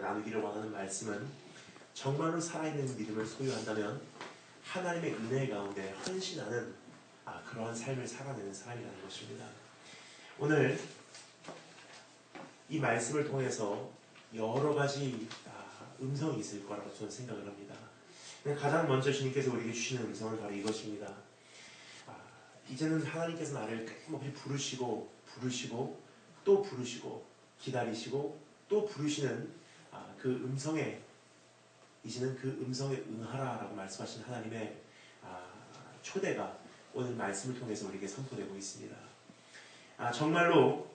나누기를 원하는 말씀은 정말로 살아있는 믿음을 소유한다면 하나님의 은혜 가운데 헌신하는 그러한 삶을 살아내는 사람이라는 것입니다. 오늘 이 말씀을 통해서 여러 가지 음성이 있을 거라고 저는 생각을 합니다. 가장 먼저 주님께서 우리에게 주시는 음성은 바로 이것입니다. 이제는 하나님께서 나를 끊임없이 부르시고 또 부르시고 기다리시고 또 부르시는 그 음성에 이제는 그 음성에 응하라라고 말씀하신 하나님의 초대가 오늘 말씀을 통해서 우리에게 선포되고 있습니다. 정말로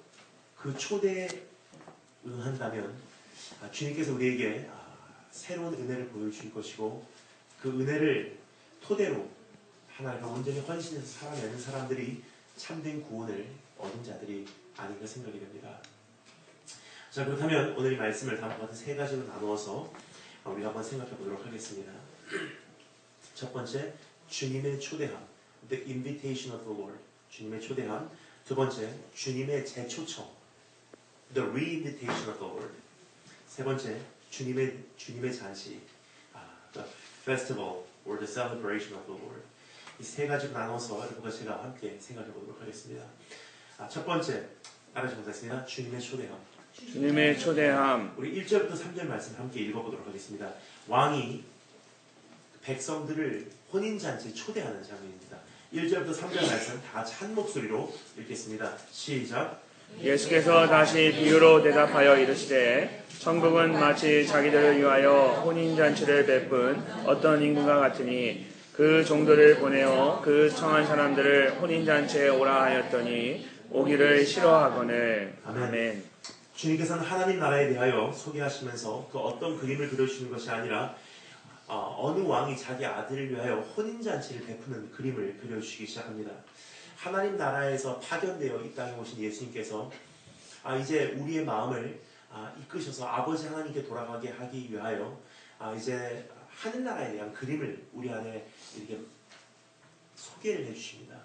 그 초대에 응한다면 주님께서 우리에게 새로운 은혜를 보여주실 것이고 그 은혜를 토대로 하나님과 온전히 헌신해서 살아내는 사람들이 참된 구원을 얻은 자들이 아닌가 생각이 됩니다. 자, 그렇다면 오늘 이 말씀을 다음과 같은 세 가지로 나누어서 우리가 한번 생각해 보도록 하겠습니다. 첫 번째, 주님의 초대함, The invitation of the Lord, 주님의 초대함. 두 번째, 주님의 재초청, The re-invitation of the Lord. 세 번째, 주님의 잔치, The festival or the celebration of the Lord. 이 세 가지로 나눠서 여러분과 제가 함께 생각해 보도록 하겠습니다. 첫 번째, 따라서 보겠습니다. 주님의 초대함. 주님의 초대함. 우리 1절부터 3절 말씀 함께 읽어보도록 하겠습니다. 왕이 백성들을 혼인잔치에 초대하는 장면입니다. 1절부터 3절 말씀 다 한 목소리로 읽겠습니다. 시작. 예수께서 다시 비유로 대답하여 이르시되 천국은 마치 자기들을 위하여 혼인잔치를 베푼 어떤 인구가 같으니 그 종들을 보내어 그 청한 사람들을 혼인잔치에 오라 하였더니 오기를 싫어하거늘. 아멘. 주님께서는 하나님 나라에 대하여 소개하시면서 그 어떤 그림을 그려주시는 것이 아니라 어느 왕이 자기 아들을 위하여 혼인잔치를 베푸는 그림을 그려주시기 시작합니다. 하나님 나라에서 파견되어 이 땅에 오신 예수님께서 이제 우리의 마음을 이끄셔서 아버지 하나님께 돌아가게 하기 위하여 이제 하늘나라에 대한 그림을 우리 안에 이렇게 소개를 해주십니다.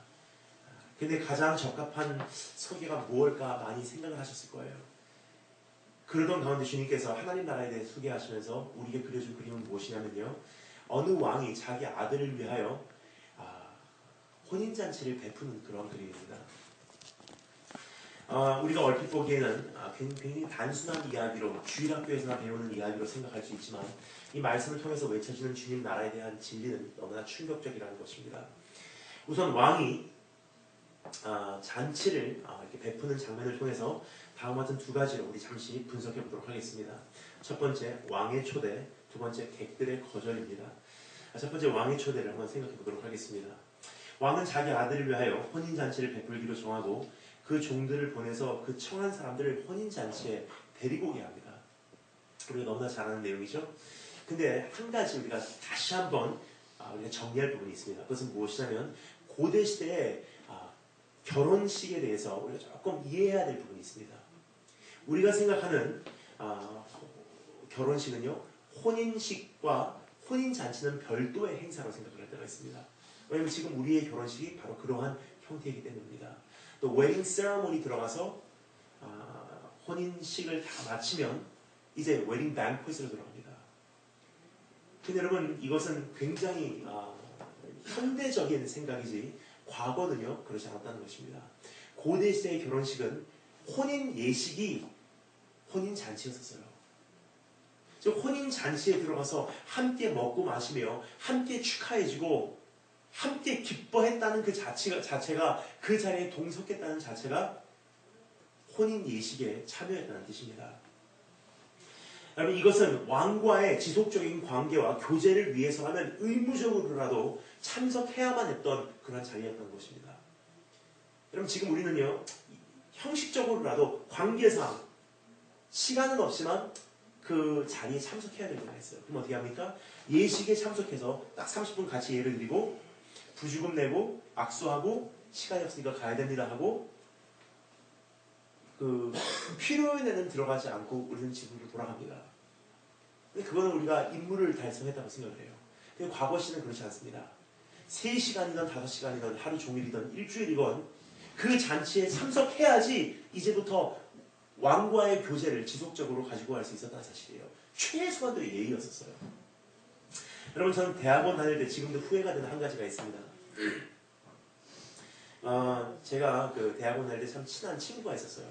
근데 가장 적합한 소개가 무엇일까 많이 생각을 하셨을 거예요. 그러던 가운데 주님께서 하나님 나라에 대해 소개하시면서 우리에게 그려준 그림은 무엇이냐면요, 어느 왕이 자기 아들을 위하여 혼인잔치를 베푸는 그런 그림입니다. 우리가 얼핏 보기에는 굉장히 단순한 이야기로 주일학교에서나 배우는 이야기로 생각할 수 있지만 이 말씀을 통해서 외쳐지는 주님 나라에 대한 진리는 너무나 충격적이라는 것입니다. 우선 왕이 잔치를 이렇게 베푸는 장면을 통해서 다음과 같은 두 가지로 우리 잠시 분석해 보도록 하겠습니다. 첫 번째, 왕의 초대. 두 번째, 객들의 거절입니다. 첫 번째, 왕의 초대를 한번 생각해 보도록 하겠습니다. 왕은 자기 아들을 위하여 혼인잔치를 베풀기로 정하고 그 종들을 보내서 그 청한 사람들을 혼인잔치에 데리고 오게 합니다. 우리가 너무나 잘 아는 내용이죠. 근데 한 가지 우리가 다시 한번 우리가 정리할 부분이 있습니다. 그것은 무엇이냐면 고대 시대의 결혼식에 대해서 우리가 조금 이해해야 될 부분이 있습니다. 우리가 생각하는 결혼식은요, 혼인식과 혼인잔치는 별도의 행사로 생각을 할 때가 있습니다. 왜냐하면 지금 우리의 결혼식이 바로 그러한 형태이기 때문입니다. 또 웨딩 세레모니 들어가서 혼인식을 다 마치면 이제 웨딩 banquet으로 들어갑니다. 근데 여러분, 이것은 굉장히 현대적인 생각이지 과거는요 그렇지 않았다는 것입니다. 고대 시대의 결혼식은 혼인 예식이 혼인 잔치였었어요. 즉 혼인 잔치에 들어가서 함께 먹고 마시며 함께 축하해주고 함께 기뻐했다는 그 자체가 그 자리에 동석했다는 자체가 혼인 예식에 참여했다는 뜻입니다. 여러분, 이것은 왕과의 지속적인 관계와 교제를 위해서라면 의무적으로라도 참석해야만 했던 그런 자리였던 것입니다. 여러분, 지금 우리는요 형식적으로라도 관계상 시간은 없지만 그 자리에 참석해야 될 때가 있어요. 그럼 어떻게 합니까? 예식에 참석해서 딱 30분 같이 예를 드리고 부주금 내고 악수하고 시간이 없으니까 가야 됩니다 하고 그 필요에는 들어가지 않고 우리는 집으로 돌아갑니다. 근데 그거는 우리가 임무를 달성했다고 생각을 해요. 근데 과거 시는 그렇지 않습니다. 3시간이든 5시간이든 하루 종일이든 일주일이건 그 잔치에 참석해야지 이제부터 왕과의 교제를 지속적으로 가지고 갈 수 있었다는 사실이에요. 최소한도의 예의였었어요. 여러분, 저는 대학원 다닐 때 지금도 후회가 되는 한 가지가 있습니다. 제가 그 대학원 다닐 때 참 친한 친구가 있었어요.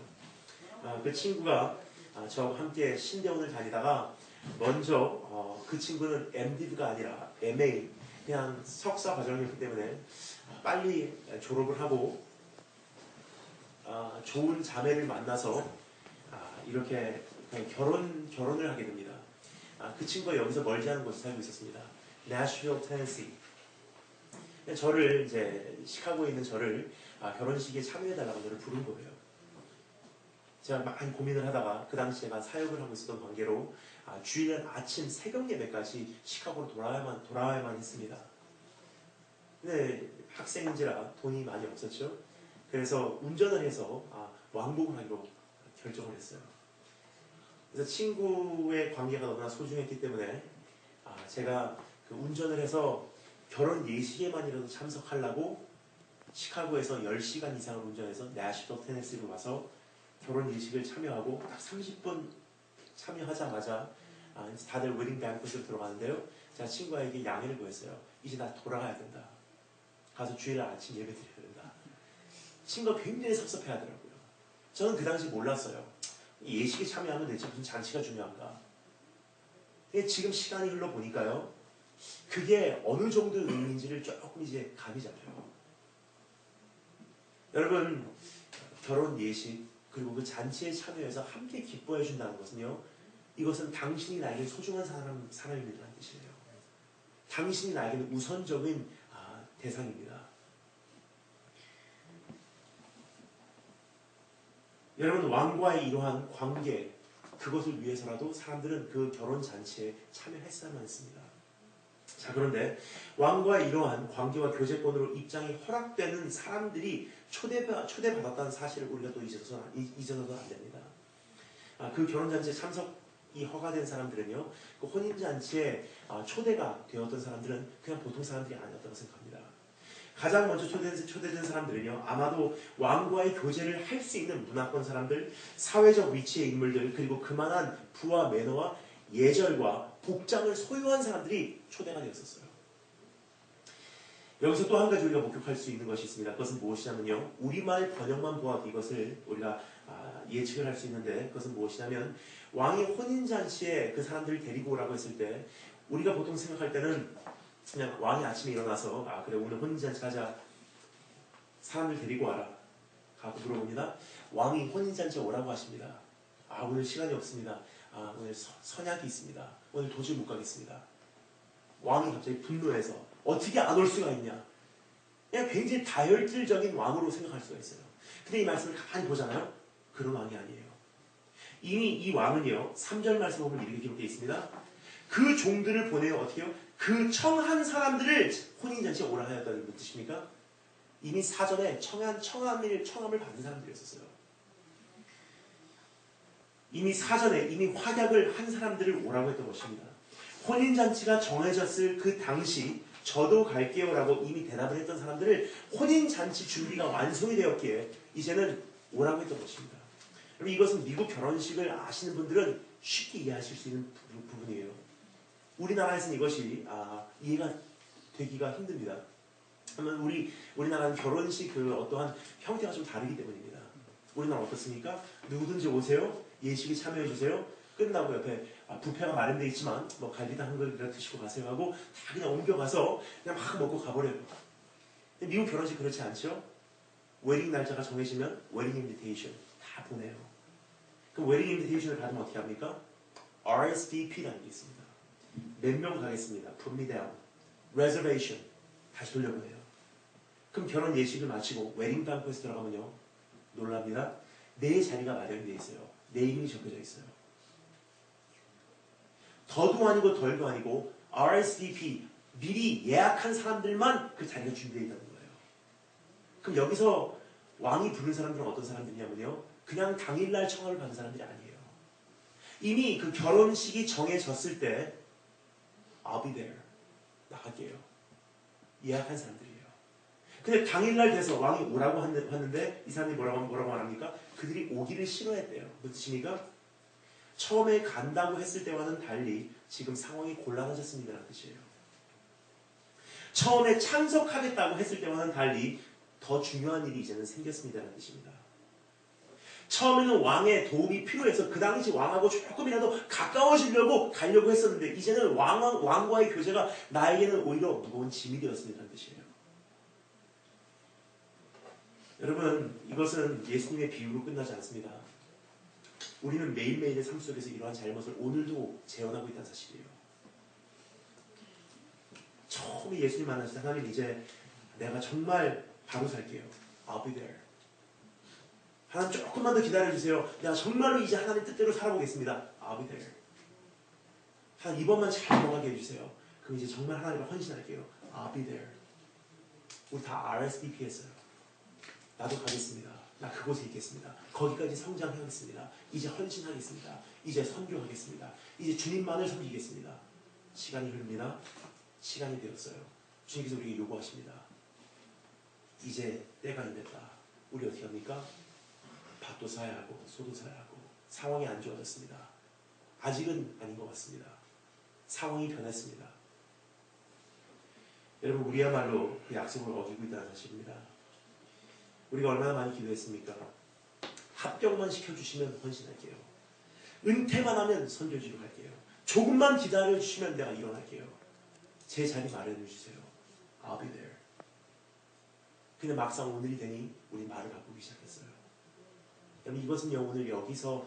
그 친구가 저와 함께 신대원을 다니다가 먼저 그 친구는 MDiv가 아니라 MA, 그냥 석사 과정이었기 때문에 빨리 졸업을 하고 좋은 자매를 만나서 이렇게 결혼을 하게 됩니다. 그 친구가 여기서 멀지 않은 곳에 살고 있었습니다. 내셔빌, 테네시. 저를 이제 시카고에 있는 저를 결혼식에 참여해달라고 저를 부른 거예요. 제가 많이 고민을 하다가 그 당시 제가 사역을 하고 있었던 관계로 주일 아침 새벽 예배까지 시카고로 돌아와야만 했습니다. 근데 학생인지라 돈이 많이 없었죠. 그래서 운전을 해서 왕복을 하기로 결정을 했어요. 그래서 친구의 관계가 너무나 소중했기 때문에 제가 그 운전을 해서 결혼 예식에만이라도 참석하려고 시카고에서 10시간 이상을 운전해서 내셔빌, 테네시로 와서 결혼 예식을 참여하고 딱 30분 참여하자마자 다들 웨딩 뱅크로 들어가는데요. 제가 친구에게 양해를 구했어요. 이제 나 돌아가야 된다. 가서 주일날 아침 예배 드려야 된다. 친구가 굉장히 섭섭해하더라고요. 저는 그 당시 몰랐어요. 예식에 참여하면 대체 무슨 잔치가 중요한가. 근데 지금 시간이 흘러보니까요. 그게 어느 정도의 의미인지를 조금 이제 감이 잡혀요. 여러분, 결혼 예식 그리고 그 잔치에 참여해서 함께 기뻐해 준다는 것은요. 이것은 당신이 나에게 소중한 사람입니다라는 뜻이에요. 당신이 나에게는 우선적인 대상입니다. 여러분, 왕과의 이러한 관계, 그것을 위해서라도 사람들은 그 결혼 잔치에 참여했어야만 했습니다. 자, 그런데 왕과의 이러한 관계와 교제권으로 입장이 허락되는 사람들이 초대받았다는 사실을 우리가 또 잊어서는 안 됩니다. 그 결혼잔치에 참석이 허가된 사람들은요, 그 혼인잔치에 초대가 되었던 사람들은 그냥 보통 사람들이 아니었다고 생각합니다. 가장 먼저 초대된 사람들은요, 아마도 왕과의 교제를 할 수 있는 문화권 사람들, 사회적 위치의 인물들, 그리고 그만한 부와 매너와 예절과 복장을 소유한 사람들이 초대가 되었었어요. 여기서 또 한 가지 우리가 목격할 수 있는 것이 있습니다. 그것은 무엇이냐면요, 우리말 번역만 보아도 이것을 우리가 예측을 할 수 있는데, 그것은 무엇이냐면 왕이 혼인잔치에 그 사람들을 데리고 오라고 했을 때 우리가 보통 생각할 때는 그냥 왕이 아침에 일어나서 그래 오늘 혼인잔치 가자, 사람들 데리고 와라 가고 물어봅니다. 왕이 혼인잔치에 오라고 하십니다. 오늘 시간이 없습니다. 오늘 선약이 있습니다. 오늘 도저히 못 가겠습니다. 왕이 갑자기 분노해서 어떻게 안 올 수가 있냐. 그냥 굉장히 다혈질적인 왕으로 생각할 수가 있어요. 근데 이 말씀을 가만히 보잖아요. 그런 왕이 아니에요. 이미 이 왕은요, 3절 말씀 보면 이렇게 기록되어 있습니다. 그 종들을 보내어 어떻게 해요? 그 청한 사람들을 혼인잔치에 오라 하였다는 뜻입니까? 이미 사전에 청함을 받은 사람들이었어요. 이미 사전에 이미 확약을 한 사람들을 오라고 했던 것입니다. 혼인잔치가 정해졌을 그 당시 저도 갈게요 라고 이미 대답을 했던 사람들을 혼인잔치 준비가 완성이 되었기에 이제는 오라고 했던 것입니다. 여러분, 이것은 미국 결혼식을 아시는 분들은 쉽게 이해하실 수 있는 부분이에요. 우리나라에서는 이것이 이해가 되기가 힘듭니다. 그러면 우리나라는 결혼식 그 어떠한 형태가 좀 다르기 때문입니다. 우리나라 어떻습니까? 누구든지 오세요. 예식에 참여해 주세요. 끝나고 옆에 뷔페가 마련되어 있지만 뭐 갈비탕 한 그릇 드시고 가세요 하고 다 그냥 옮겨가서 그냥 막 먹고 가버려요. 근데 미국 결혼식 그렇지 않죠? 웨딩 날짜가 정해지면 웨딩 인비테이션 다 보내요. 그럼 웨딩 인비테이션을 받으면 어떻게 합니까? RSVP라는 게 있습니다. 몇 명 가겠습니다. Put me down. Reservation. 다시 돌려보내요. 그럼 결혼 예식을 마치고 웨딩 방코에서 들어가면요, 놀랍니다. 내 자리가 마련되어 있어요. 내 이름이 적혀져 있어요. 더도 아니고 덜도 아니고 RSVP, 미리 예약한 사람들만 그 자리가 준비되어 있다는 거예요. 그럼 여기서 왕이 부른 사람들은 어떤 사람들이냐면요, 그냥 당일날 청함을 받은 사람들이 아니에요. 이미 그 결혼식이 정해졌을 때 I'll be there. 나갈게요. 예약한 사람들이에요. 근데 당일날 돼서 왕이 오라고 하는데 이 사람들이 뭐라고 말합니까? 그들이 오기를 싫어했대요. 무슨 뜻입니까? 처음에 간다고 했을 때와는 달리 지금 상황이 곤란해졌습니다라는 뜻이에요. 처음에 참석하겠다고 했을 때와는 달리 더 중요한 일이 이제는 생겼습니다라는 뜻입니다. 처음에는 왕의 도움이 필요해서 그 당시 왕하고 조금이라도 가까워지려고 가려고 했었는데 이제는 왕과의 교제가 나에게는 오히려 무거운 짐이 되었습니다라는 뜻이에요. 여러분, 이것은 예수님의 비유로 끝나지 않습니다. 우리는 매일매일의 삶 속에서 이러한 잘못을 오늘도 재현하고 있다는 사실이에요. 처음에 예수님 만나실 때 하나님 이제 내가 정말 바로 살게요. I'll be there. 하나님 조금만 더 기다려주세요. 내가 정말로 이제 하나님 뜻대로 살아보겠습니다. I'll be there. 하나님 이번만 잘 넘어가게 해주세요. 그럼 이제 정말 하나님과 헌신할게요. I'll be there. 우리 다 RSVP 했어요. 나도 가겠습니다. 나 그곳에 있겠습니다. 거기까지 성장하겠습니다. 이제 헌신하겠습니다. 이제 선교하겠습니다. 이제 주님만을 섬기겠습니다. 시간이 흐릅니다. 시간이 되었어요. 주님께서 우리에게 요구하십니다. 이제 때가 있겠다. 우리 어떻게 합니까? 밭도 사야 하고 소도 사야 하고 상황이 안 좋아졌습니다. 아직은 아닌 것 같습니다. 상황이 변했습니다. 여러분, 우리야말로 그 약속을 어기고 있다는 사실입니다. 우리가 얼마나 많이 기도했습니까? 합격만 시켜주시면 헌신할게요. 은퇴만 하면 선교지로 갈게요. 조금만 기다려주시면 내가 일어날게요. 제 자리 마련해주세요. I'll be there. 근데 막상 오늘이 되니 우리 말을 바꾸기 시작했어요. 여러분, 이것은요 오늘 여기서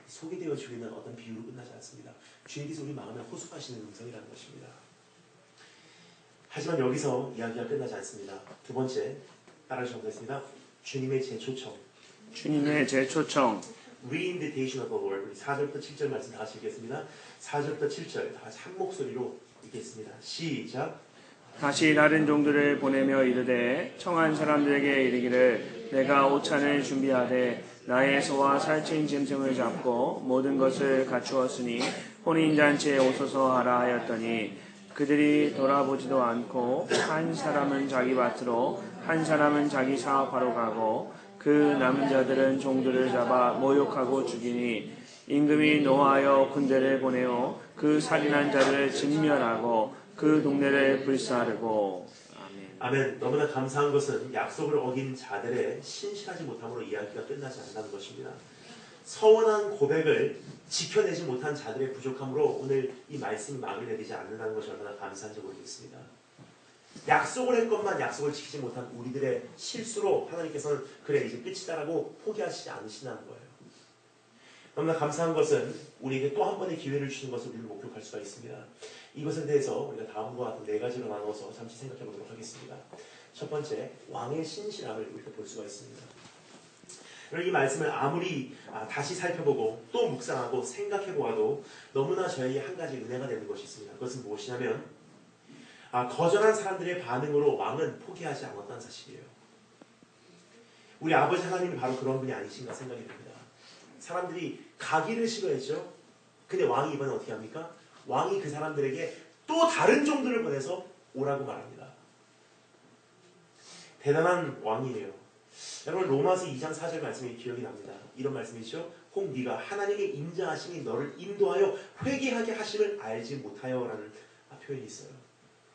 소개되어 주는 어떤 비유로 끝나지 않습니다. 주님께서 우리 마음에 호소하시는 음성이라는 것입니다. 하지만 여기서 이야기가 끝나지 않습니다. 두 번째, 따라하시면 되겠습니다. 주님의 재초청. 주님의 재초청. Re-invitation of the Lord. 4절부터 7절 말씀 다 같이 읽겠습니다. 4절부터 7절 다 같이 한 목소리로 읽겠습니다. 시작. 다시 다른 종들을 보내며 이르되 청한 사람들에게 이르기를 내가 오찬을 준비하되 나의 소와 살찐 짐승을 잡고 모든 것을 갖추었으니 혼인잔치에 오소서 하라 하였더니 그들이 돌아보지도 않고 한 사람은 자기 밭으로 한 사람은 자기 사업하러 가고 그 남은 자들은 종들을 잡아 모욕하고 죽이니 임금이 노하여 군대를 보내어 그 살인한 자를 진멸하고 그 동네를 불사르고. 아멘. 너무나 감사한 것은 약속을 어긴 자들의 신실하지 못함으로 이야기가 끝나지 않는다는 것입니다. 서원한 고백을 지켜내지 못한 자들의 부족함으로 오늘 이 말씀이 마무리되지 않는다는 것이 얼마나 감사한지 모르겠습니다. 약속을 했건만 약속을 지키지 못한 우리들의 실수로 하나님께서는 그래 이제 끝이다라고 포기하시지 않으신다는 거예요. 너무나 감사한 것은 우리에게 또 한 번의 기회를 주시는 것을 우리는 목격할 수가 있습니다. 이것에 대해서 우리가 다음과 같은 네 가지로 나눠서 잠시 생각해 보도록 하겠습니다. 첫 번째, 왕의 신실함을 우리가 볼 수가 있습니다. 이 말씀을 아무리 다시 살펴보고 또 묵상하고 생각해 보아도 너무나 저에게 한 가지 은혜가 되는 것이 있습니다. 그것은 무엇이냐면 거절한 사람들의 반응으로 왕은 포기하지 않았다는 사실이에요. 우리 아버지 하나님이 바로 그런 분이 아니신가 생각이 듭니다. 사람들이 가기를 싫어했죠. 근데 왕이 이번에 어떻게 합니까? 왕이 그 사람들에게 또 다른 종들을 보내서 오라고 말합니다. 대단한 왕이에요. 여러분, 로마서 2장 4절 말씀이 기억이 납니다. 이런 말씀이죠. 혹 네가 하나님의 인자하심이 너를 인도하여 회개하게 하심을 알지 못하여 라는 표현이 있어요.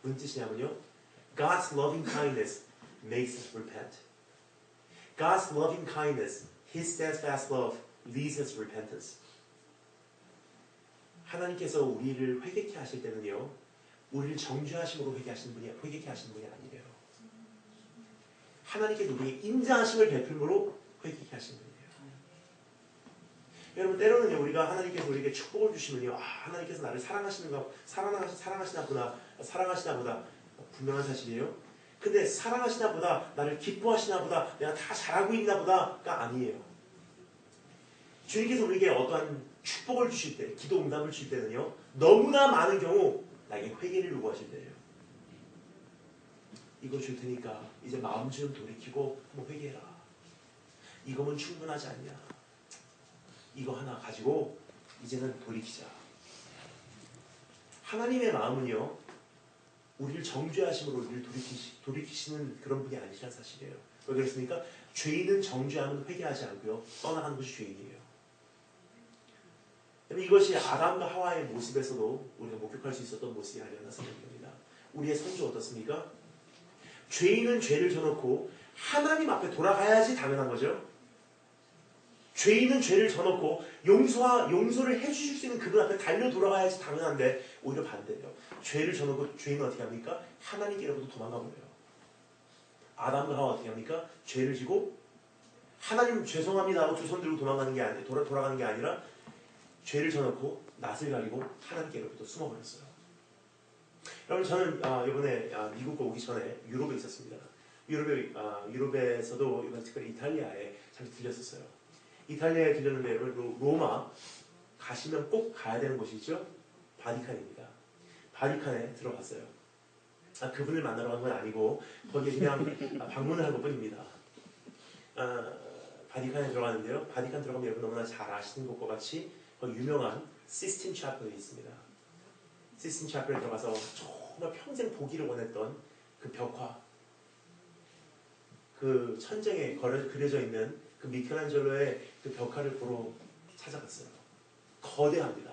무슨 뜻이냐면요, God's loving kindness makes us repent. God's loving kindness, His steadfast love leads us to repentance. 하나님께서 우리를 회개케 하실 때는요, 우리를 정죄하심으로 회개케 하시는 분이 아니래요. 하나님께서 우리에게 인자하심을 베풀므로 회개케 하시는 분이에요. 여러분, 때로는요, 우리가 하나님께서 우리에게 축복을 주시면요, 하나님께서 나를 사랑하시나 보다 분명한 사실이에요. 근데 사랑하시나 보다, 나를 기뻐하시나 보다, 내가 다 잘하고 있나 보다가 아니에요. 주님께서 우리에게 어떠한 축복을 주실 때, 기도 응답을 주실 때는요, 너무나 많은 경우 나에게 회개를 요구하실 때예요. 이거 줄 테니까 이제 마음 좀 돌이키고 한번 회개해라. 이거면 충분하지 않냐. 이거 하나 가지고 이제는 돌이키자. 하나님의 마음은요, 우리를 정죄하심으로 우리를 돌이키시는 그런 분이 아니시란 사실이에요. 왜 그렇습니까? 죄인은 정죄하면 회개하지 않고요. 떠나가는 것이 죄인이에요. 이것이 아담과 하와의 모습에서도 우리가 목격할 수 있었던 모습이 아니었나 생각됩니다. 우리의 선조 어떻습니까? 죄인은 죄를 져놓고 하나님 앞에 돌아가야지 당연한 거죠. 죄인은 죄를 져놓고 용서를 해주실 수 있는 그분 앞에 달려 돌아가야지 당연한데 오히려 반대예요. 죄를 져놓고 죄인은 어떻게 합니까? 하나님께로부터 도망가 버려요. 아담과 하와 어떻게 합니까? 죄를 지고 하나님 죄송합니다 하고 두 손 들고 돌아가는 게 아니라 죄를 져놓고 낯을 가리고 하나님께로부터 숨어버렸어요. 여러분 저는 이번에 미국 오기 전에 유럽에 있었습니다. 유럽에서도 이번 특별히 이탈리아에 잠시 들렸었어요. 이탈리아에 들렸는데 여러분 로마 가시면 꼭 가야 되는 곳이 있죠? 바티칸입니다. 바티칸에 들어갔어요. 그분을 만나러 간 건 아니고 거기에 그냥 방문을 한 것뿐입니다. 바티칸에 들어갔는데요. 바티칸 들어가면 여러분 너무나 잘 아시는 것과 같이 거기 유명한 시스틴 차펠이 있습니다. 시스틴 차펠에 들어가서 정말 평생 보기를 원했던 그 벽화, 그 천장에 그려져 있는 그 미켈란젤로의 그 벽화를 보러 찾아갔어요. 거대합니다.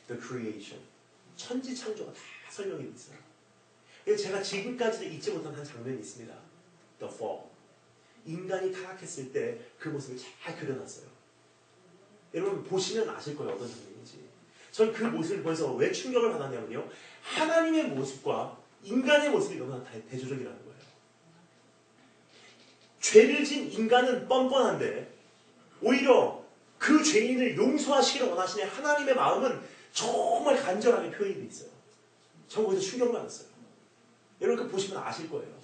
The Creation. 천지창조가 다 설명이 되어 있어요. 제가 지금까지도 잊지 못한 한 장면이 있습니다. The Fall. 인간이 타락했을 때 그 모습을 잘 그려놨어요. 여러분 보시면 아실 거예요. 어떤 장면인지. 전 그 모습을 보면서 왜 충격을 받았냐면요. 하나님의 모습과 인간의 모습이 너무나 대조적이라는 거예요. 죄를 진 인간은 뻔뻔한데 오히려 그 죄인을 용서하시기를 원하시는 하나님의 마음은 정말 간절하게 표현이 되어 있어요. 전 거기서 충격받았어요. 여러분 그 보시면 아실 거예요.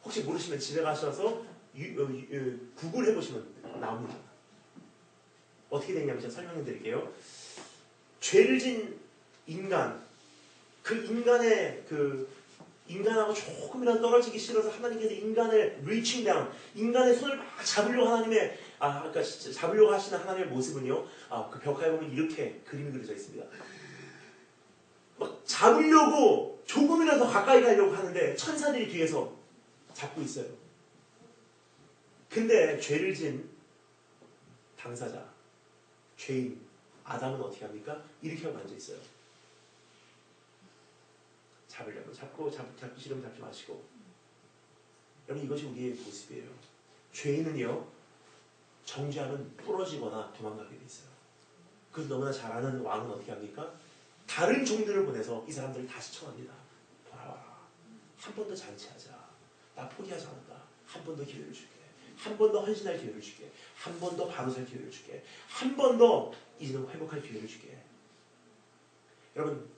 혹시 모르시면 집에 가셔서 구글 해보시면 나옵니다. 어떻게 되냐면 제가 설명해 드릴게요. 죄를 진 인간, 그 인간의 인간하고 조금이라도 떨어지기 싫어서 하나님께서 인간을 reaching down, 인간의 손을 막 잡으려고 그러니까 잡으려고 하시는 하나님의 모습은요. 그 벽화에 보면 이렇게 그림이 그려져 있습니다. 막 잡으려고 조금이라도 더 가까이 가려고 하는데 천사들이 뒤에서 잡고 있어요. 근데 죄를 진 당사자, 죄인 아담은 어떻게 합니까? 이렇게 하고 앉아 있어요. 잡으려고 잡기 싫으면 잡지 마시고. 여러분 이것이 우리의 모습이에요. 죄인은요 정죄하면 부러지거나 도망가게 돼 있어요. 그래서 너무나 잘 아는 왕은 어떻게 합니까? 다른 종들을 보내서 이 사람들을 다시 청합니다. 돌아와라. 한 번 더 잔치하자. 나 포기하지 않았다. 한 번 더 기회를 줄게. 한 번 더 헌신할 기회를 줄게. 한 번 더 바로 살 기회를 줄게. 한 번 더 이제는 회복할 기회를 줄게. 여러분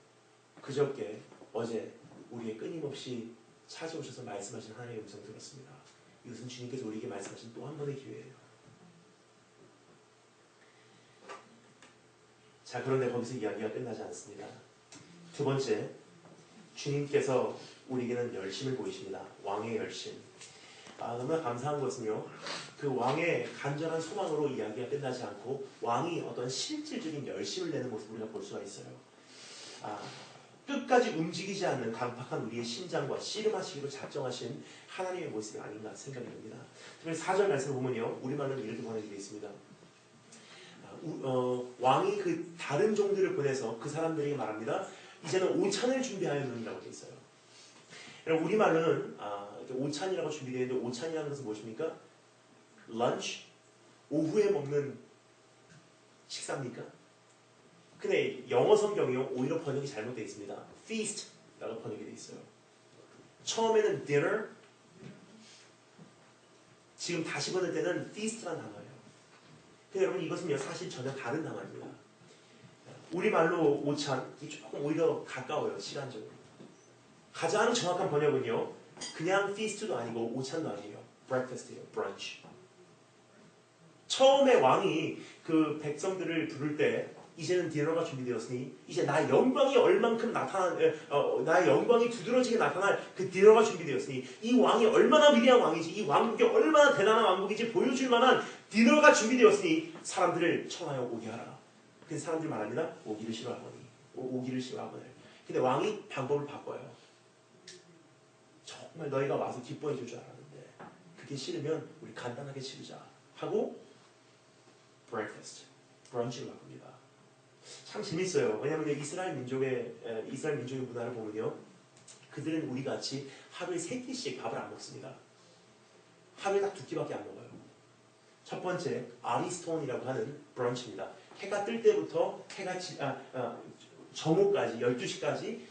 그저께 어제 우리의 끊임없이 찾아오셔서 말씀하신 하나님의 음성 들었습니다. 이것은 주님께서 우리에게 말씀하신 또 한 번의 기회예요. 자, 그런데 거기서 이야기가 끝나지 않습니다. 두 번째, 주님께서 우리에게는 열심을 보이십니다. 왕의 열심. 너무나 감사한 것은요, 그 왕의 간절한 소망으로 이야기가 끝나지 않고 왕이 어떤 실질적인 열심을 내는 모습을 우리가 볼 수가 있어요. 끝까지 움직이지 않는 강팍한 우리의 심장과 씨름하시기로 작정하신 하나님의 모습이 아닌가 생각이 듭니다. 특별히 4절 말씀을 보면요, 우리말로는 이렇게 번역이 되어 있습니다. 왕이 그 다른 종들을 보내서 그 사람들에게 말합니다. 이제는 오찬을 준비하였느니라고 되어 있어요. 우리말로는 오찬이라고 준비되어 있는데 오찬이라는 것은 무엇입니까? lunch, 오후에 먹는 식사입니까? 근데 영어 성경이요 오히려 번역이 잘못되어 있습니다. feast라고 번역이 되어 있어요. 처음에는 dinner, 지금 다시 번역 때는 feast라는 단어예요. 근데 여러분 이것은요 사실 전혀 다른 단어입니다. 우리말로 오찬, 조금 오히려 가까워요 시간적으로. 가장 정확한 번역은요 그냥 feast도 아니고 오찬도 아니에요. breakfast예요. brunch. 처음에 왕이 그 백성들을 부를 때 이제는 디너가 준비되었으니 이제 나의 영광이 얼만큼 나의 영광이 두드러지게 나타날 그 디너가 준비되었으니 이 왕이 얼마나 위대한 왕이지, 이 왕국이 얼마나 대단한 왕국이지 보여줄 만한 디너가 준비되었으니 사람들을 청하여 오게 하라. 그래서 사람들이 말합니다. 오기를 싫어하거니. 오기를 싫어하거니. 근데 왕이 방법을 바꿔요. 정말 너희가 와서 기뻐해 줄 줄 알았는데 그게 싫으면 우리 간단하게 치르자 하고 breakfast, 브런치를 바꿉니다. 참 재밌어요. 왜냐하면 이스라엘 민족의 문화를 보면요, 그들은 우리 같이 하루에 3끼씩 밥을 안 먹습니다. 하루에 딱 2끼밖에 안 먹어요. 첫 번째 아리스톤이라고 하는 브런치입니다. 해가 뜰 때부터 정오까지 12시까지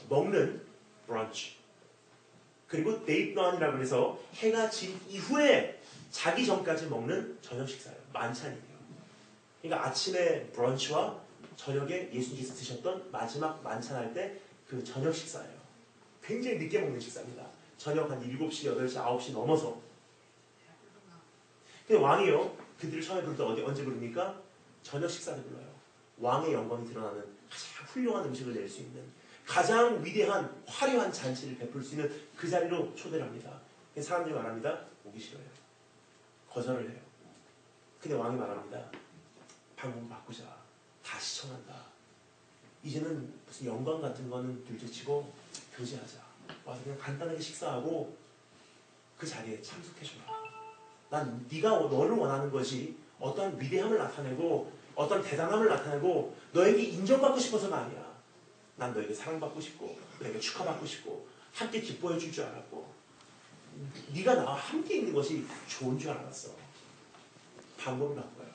먹는 브런치. 그리고 데이트런이라고 해서 해가 진 이후에 자기 전까지 먹는 저녁 식사예요. 만찬이에요. 그러니까 아침에 브런치와 저녁에 예수님께서 드셨던 마지막 만찬할 때 그 저녁 식사예요. 굉장히 늦게 먹는 식사입니다. 저녁 한 7시, 8시, 9시 넘어서. 근데 왕이요, 그들을 처음에 부를 때 언제 부릅니까? 저녁 식사 때 불러요. 왕의 영광이 드러나는 가장 훌륭한 음식을 낼 수 있는, 가장 위대한 화려한 잔치를 베풀 수 있는 그 자리로 초대를 합니다. 사람들이 말합니다. 오기 싫어요. 거절을 해요. 근데 왕이 말합니다. 방법 바꾸자. 다시 청한다. 이제는 무슨 영광 같은 거는 둘째치고 교제하자. 와서 그냥 간단하게 식사하고 그 자리에 참석해줘라. 난 네가 너를 원하는 것이 어떤 위대함을 나타내고 어떤 대단함을 나타내고 너에게 인정받고 싶어서가 아니야. 난 너에게 사랑받고 싶고 너에게 축하받고 싶고 함께 기뻐해 줄 줄 알았고 네가 나와 함께 있는 것이 좋은 줄 알았어. 방법을 바꿔요.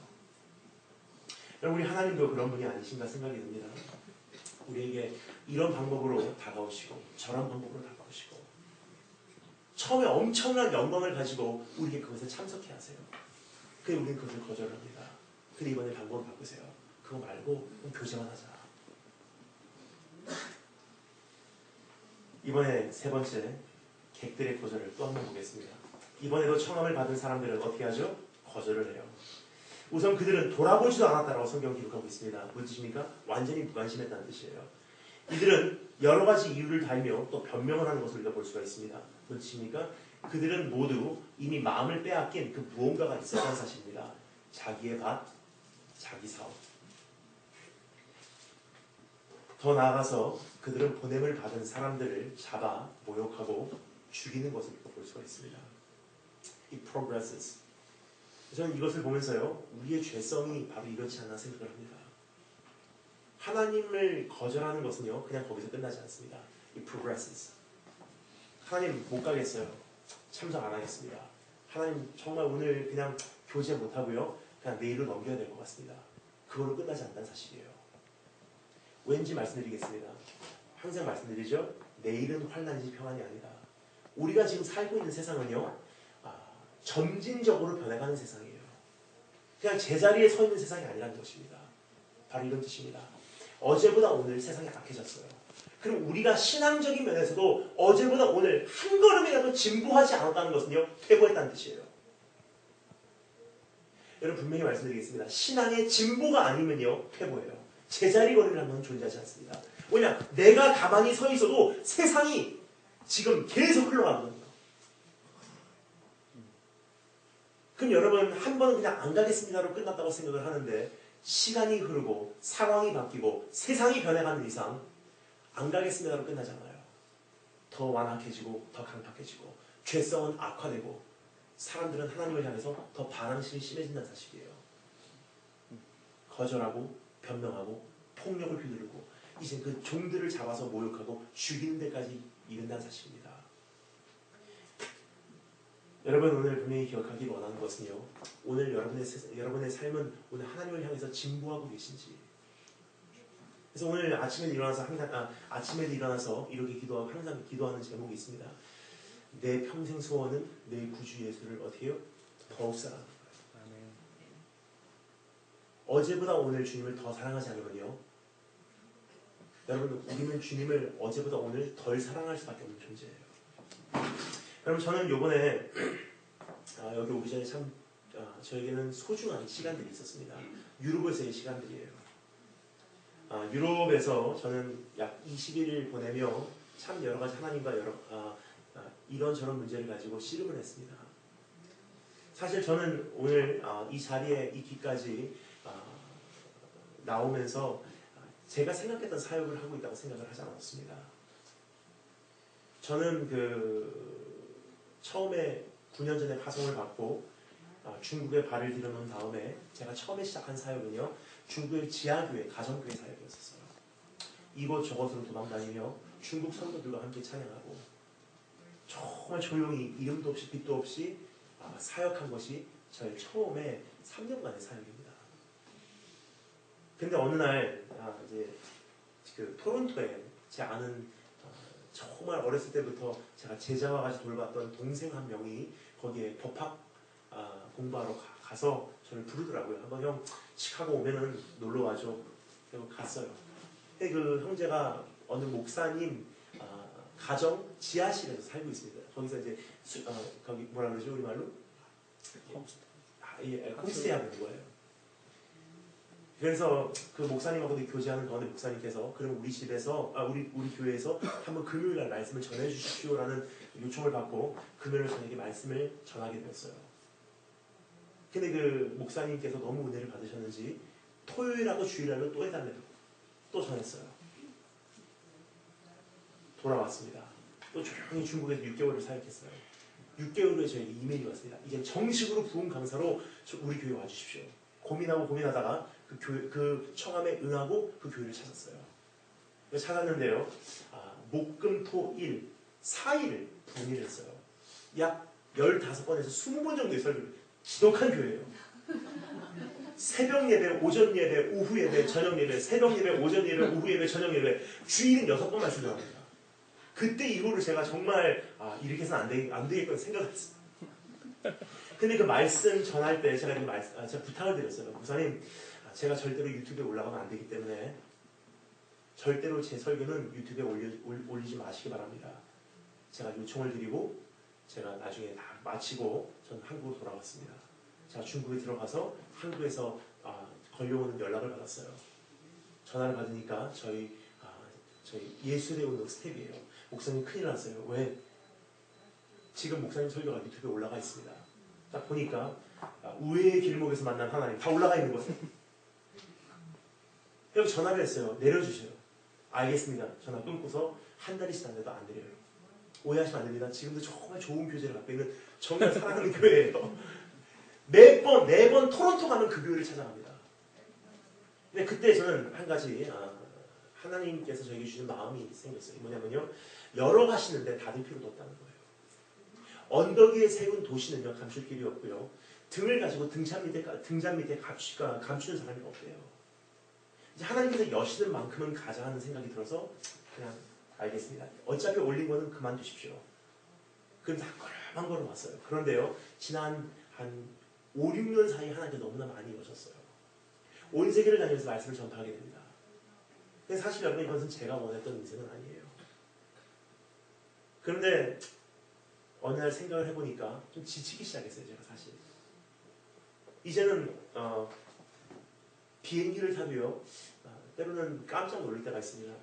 여러분, 우리 하나님도 그런 분이 아니신가 생각이 듭니다. 우리에게 이런 방법으로 다가오시고 저런 방법으로 다가오시고 처음에 엄청난 영광을 가지고 우리에게 그것에 참석해 하세요. 근데 우리는 그것을 거절합니다. 근데 이번에 방법을 바꾸세요. 그거 말고 교제만 하자. 이번에 세 번째, 객들의 거절을 또 한 번 보겠습니다. 이번에도 청함을 받은 사람들은 어떻게 하죠? 거절을 해요. 우선 그들은 돌아보지도 않았다라고 성경 기록하고 있습니다. 무슨 뜻입니까? 완전히 무관심했다는 뜻이에요. 이들은 여러 가지 이유를 달며 또 변명을 하는 것을 우리가 볼 수가 있습니다. 무슨 뜻입니까? 그들은 모두 이미 마음을 빼앗긴 그 무언가가 있었다는 사실입니다. 자기의 밭, 자기 사업. 더 나아가서 그들은 보냄을 받은 사람들을 잡아 모욕하고 죽이는 것을 볼 수가 있습니다. It progresses. 저는 이것을 보면서요, 우리의 죄성이 바로 이렇지 않나 생각을 합니다. 하나님을 거절하는 것은요, 그냥 거기서 끝나지 않습니다. It progresses. 하나님 못 가겠어요. 참석 안 하겠습니다. 하나님 정말 오늘 그냥 교제 못 하고요, 그냥 내일로 넘겨야 될 것 같습니다. 그걸로 끝나지 않다는 사실이에요. 왠지 말씀드리겠습니다. 항상 말씀드리죠. 내일은 환난이지 평안이 아니다. 우리가 지금 살고 있는 세상은요, 점진적으로 변해가는 세상이에요. 그냥 제자리에 서 있는 세상이 아니라는 것입니다. 바로 이런 뜻입니다. 어제보다 오늘 세상이 악해졌어요. 그럼 우리가 신앙적인 면에서도 어제보다 오늘 한 걸음이라도 진보하지 않았다는 것은요, 퇴보했다는 뜻이에요. 여러분, 분명히 말씀드리겠습니다. 신앙의 진보가 아니면요, 퇴보예요. 제자리 걸음이라는 건 존재하지 않습니다. 왜냐? 내가 가만히 서 있어도 세상이 지금 계속 흘러가거든요. 그럼 여러분, 한 번은 그냥 안 가겠습니다로 끝났다고 생각을 하는데 시간이 흐르고 상황이 바뀌고 세상이 변해가는 이상 안 가겠습니다로 끝나잖아요. 더 완악해지고 더 강팍해지고 죄성은 악화되고 사람들은 하나님을 향해서 더 반항심이 심해진다는 사실이에요. 거절하고 변명하고 폭력을 휘두르고 이제 그 종들을 잡아서 모욕하고 죽이는 데까지 이른다는 사실입니다. 여러분, 오늘 분명히 기억하기 원하는 것은요, 오늘 여러분의 삶은 오늘 하나님을 향해서 진보하고 계신지. 그래서 오늘 아침에 일어나서 아침에 일어나서 이렇게 기도하고 항상 기도하는 제목이 있습니다. 내 평생 소원은 내 구주 예수를 어떻게 해요? 더욱 사랑하는 거예요. 어제보다 오늘 주님을 더 사랑하지 않으면요, 여러분, 우리는 주님을 어제보다 오늘 덜 사랑할 수밖에 없는 존재예요. 여러분, 저는 요번에 여기 오기 전에 참 저에게는 소중한 시간들이 있었습니다. 유럽에서의 시간들이에요. 유럽에서 저는 약 20일을 보내며 참 여러 가지 하나님과 이런저런 문제를 가지고 씨름을 했습니다. 사실 저는 오늘 이 자리에 있기까지 나오면서 제가 생각했던 사역을 하고 있다고 생각을 하지 않았습니다. 저는 처음에 9년 전에 파송을 받고 중국에 발을 들여놓은 다음에 제가 처음에 시작한 사역은요, 중국의 지하교회, 가정교회 사역이었어요. 이곳저곳으로 도망다니며 중국 성도들과 함께 찬양하고 정말 조용히 이름도 없이 빛도 없이 사역한 것이 저의 처음에 3년간의 사역입니다. 근데 어느 날 이제 토론토에 제 아는 정말 어렸을 때부터 제가 제자와 같이 돌봤던 동생 한 명이 거기에 법학 공부하러 가서 저를 부르더라고요. 한번 형 시카고 오면은 놀러 와줘. 그리고 갔어요. 근데 그 형제가 어느 목사님 가정 지하실에서 살고 있습니다. 거기서 이제 거기 뭐라 그러죠 우리말로? 홈스테이 하는 거예요. 그래서 그 목사님하고 교제하는 가운데 목사님께서 그럼 우리 집에서 우리 교회에서 한번 금요일 날 말씀을 전해 주십시오라는 요청을 받고 금요일 저녁에 말씀을 전하게 되었어요. 근데 그 목사님께서 너무 은혜를 받으셨는지 토요일하고 주일날로 또 해달래요. 또 전했어요. 돌아왔습니다. 또 조용히 중국에서 6개월을 사역했어요. 6개월 후에 저에게 이메일이 왔습니다. 이제 정식으로 부흥 강사로 우리 교회 와주십시오. 고민하다가 그 청함에 응하고 그 교회를 찾았어요. 찾았는데요. 목금토일 4일을 분일을 했어요. 약 15번에서 20번 정도의 설교를. 지독한 교회예요. 새벽 예배, 오전 예배, 오후 예배, 저녁 예배, 새벽 예배, 오전 예배, 오후 예배, 저녁 예배, 주일은 6번 말씀 전합니다. 그때 이후로 제가 정말 이렇게 해서는 안 되겠구나 생각을 했어요. 근데 그 말씀 전할 때 제가 부탁을 드렸어요. 목사님, 제가 절대로 유튜브에 올라가면 안 되기 때문에 절대로 제 설교는 유튜브에 올리지 마시기 바랍니다. 제가 요청을 드리고 제가 나중에 다 마치고 저는 한국으로 돌아왔습니다. 제가 중국에 들어가서 한국에서 걸려오는 연락을 받았어요. 전화를 받으니까 저희 예술의 운동 스텝이에요. 목사님 큰일 났어요. 왜? 지금 목사님 설교가 유튜브에 올라가 있습니다. 딱 보니까 우회의 길목에서 만난 하나님 다 올라가 있는 거예요. 그래서 전화를 했어요. 내려주세요. 알겠습니다. 전화 끊고서 한 달이 지났는데도 안 내려요. 오해하시면 안 됩니다. 지금도 정말 좋은 교제를 갖고 있는 정말 사랑하는 교회예요. 매번 토론토 가면 그 교회를 찾아갑니다. 근데 그때 저는 한 가지 하나님께서 저에게 주신 마음이 생겼어요. 뭐냐면요, 열어가시는데 닫을 필요도 없다는 거예요. 언덕 위에 세운 도시는요 감출 길이 없고요, 등을 가지고 등잔 밑에 감추는 사람이 없대요. 이제 하나님께서 여시는 만큼은 가자 하는 생각이 들어서 그냥 알겠습니다. 어차피 올린 거는 그만두십시오. 그럼 한 걸음 왔어요. 그런데요, 지난 한 5, 6년 사이 하나님께서 너무나 많이 여셨어요. 온 세계를 다니면서 말씀을 전파하게 됩니다. 근데 사실 여러분, 이것은 제가 원했던 인생은 아니에요. 그런데 어느 날 생각을 해보니까 좀 지치기 시작했어요. 제가 사실 이제는 비행기를 타도요 때로는 깜짝 놀랄 때가 있습니다.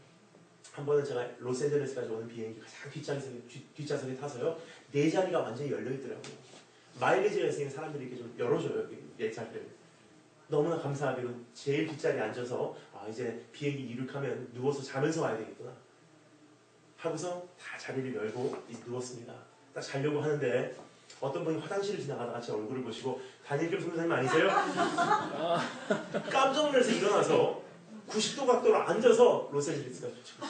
한 번은 제가 로스앤젤레스까지 오는 비행기 가장 뒷좌석에 타서요, 네 자리가 완전히 열려있더라고요. 마일리지가 있으니까 사람들이 이렇게 좀 열어줘요. 네 자리를. 너무나 감사하게도 제일 뒷자리에 앉아서 이제 비행기 이륙하면 누워서 자면서 와야 되겠구나 하고서 다 자리를 열고 누웠습니다. 딱 자려고 하는데 어떤 분이 화장실을 지나가다가 제 얼굴을 보시고 다니엘 선생님 아니세요? 깜짝 놀라서 일어나서 90도 각도로 앉아서 로스앤젤레스가 쫓고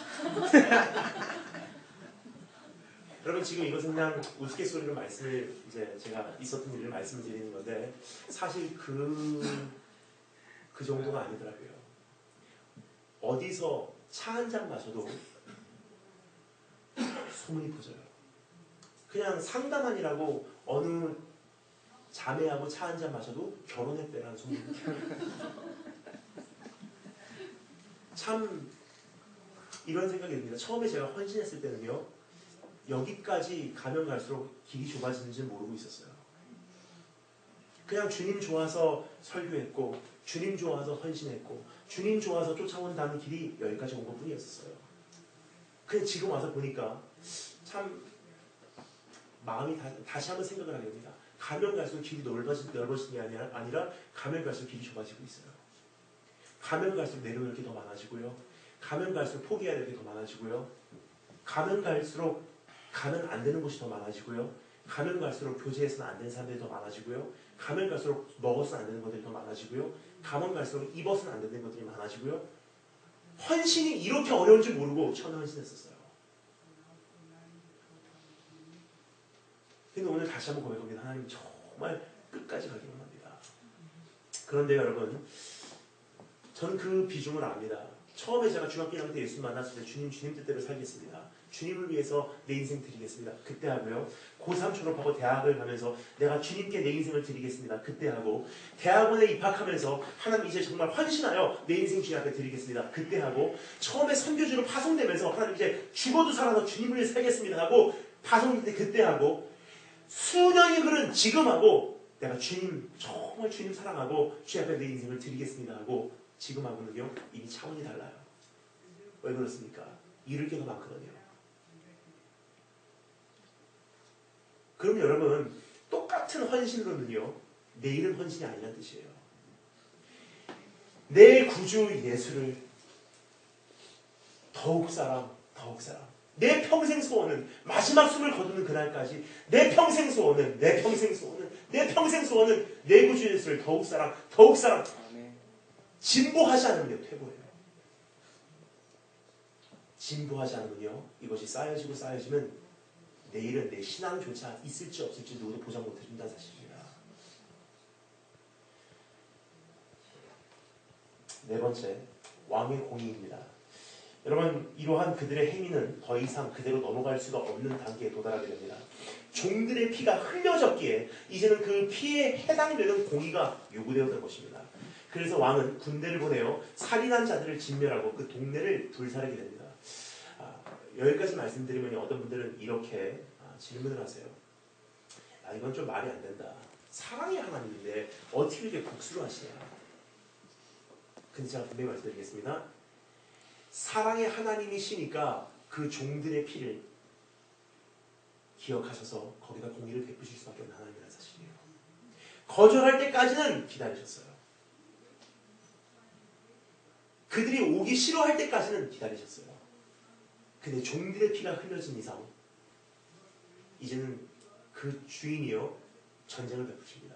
여러분, 지금 이것은 그냥 우스갯소리로 말씀을 이제 제가 있었던 일을 말씀드리는 건데 사실 그 정도가 아니더라고요. 어디서 차 한 잔 마셔도 소문이 퍼져요. 그냥 상담원이라고 어느 자매하고 차 한 잔 마셔도 결혼했대라는 소문이 참 이런 생각이 듭니다. 처음에 제가 헌신했을 때는요, 여기까지 가면 갈수록 길이 좁아지는지 모르고 있었어요. 그냥 주님 좋아서 설교했고, 주님 좋아서 헌신했고, 주님 좋아서 쫓아온다는 길이 여기까지 온 것뿐이었어요. 근데 지금 와서 보니까 참 마음이 다시 한번 생각을 하게 됩니다. 가면 갈수록 길이 넓어지는 게 아니라 가면 갈수록 길이 좁아지고 있어요. 가면 갈수록 내려올 게 더 많아지고요, 가면 갈수록 포기해야 될 게 더 많아지고요, 가면 갈수록 가면 안 되는 곳이 더 많아지고요. 가면 갈수록 교제에서는 안 되는 사람들이 더 많아지고요. 가면 갈수록 먹어서는 안 되는 것들이 더 많아지고요. 가면 갈수록 입어서는 안 되는 것들이 많아지고요. 헌신이 이렇게 어려운 줄 모르고 처음에 헌신했었어요. 근데 오늘 다시 한번 고백합니다. 하나님 정말 끝까지 가기 원합니다. 그런데 여러분, 저는 그 비중을 압니다. 처음에 제가 중학교 1학년 때 예수 만났을 때 주님 뜻대로 살겠습니다. 주님을 위해서 내 인생 드리겠습니다. 그때 하고요. 고3 졸업하고 대학을 가면서 내가 주님께 내 인생을 드리겠습니다. 그때 하고 대학원에 입학하면서 하나님 이제 정말 헌신하여 내 인생 주님 앞에 드리겠습니다. 그때 하고 처음에 선교주로 파송되면서 하나님 이제 죽어도 살아서 주님을 위해 살겠습니다 하고 파송될 때 그때 하고 수년이 흐른 지금 하고 내가 주님 정말 주님 사랑하고 주님 앞에 내 인생을 드리겠습니다 하고 지금 하고는요 이미 차원이 달라요. 왜 그렇습니까? 잃을 게 더 많거든요. 그럼 여러분 똑같은 헌신으로는요 내일은 헌신이 아니란 뜻이에요. 내 구주 예수를 더욱 사랑 내 평생 소원은 마지막 숨을 거두는 그날까지 내 평생 소원은 내 구주 예수를 더욱 사랑 진보하지 않으면요 퇴보예요. 진보하지 않으면요 이것이 쌓여지면 내일은 내 신앙조차 있을지 없을지 누구도 보장 못해준다는 사실입니다. 네 번째, 왕의 공의입니다. 여러분, 이러한 그들의 행위는 더 이상 그대로 넘어갈 수가 없는 단계에 도달하게 됩니다. 종들의 피가 흘려졌기에 이제는 그 피에 해당되는 공의가 요구되었던 것입니다. 그래서 왕은 군대를 보내어 살인한 자들을 진멸하고 그 동네를 불사르게 됩니다. 여기까지 말씀드리면 어떤 분들은 이렇게 질문을 하세요. 이건 좀 말이 안 된다. 사랑의 하나님인데 어떻게 이렇게 복수를 하시냐. 근데 제가 분명히 말씀드리겠습니다. 사랑의 하나님이시니까 그 종들의 피를 기억하셔서 거기다 공의를 베푸실 수밖에 없는 하나님이라는 사실이에요. 거절할 때까지는 기다리셨어요. 그들이 오기 싫어할 때까지는 기다리셨어요. 근데 종들의 피가 흘려진 이상 이제는 그 주인이요 전쟁을 베푸십니다.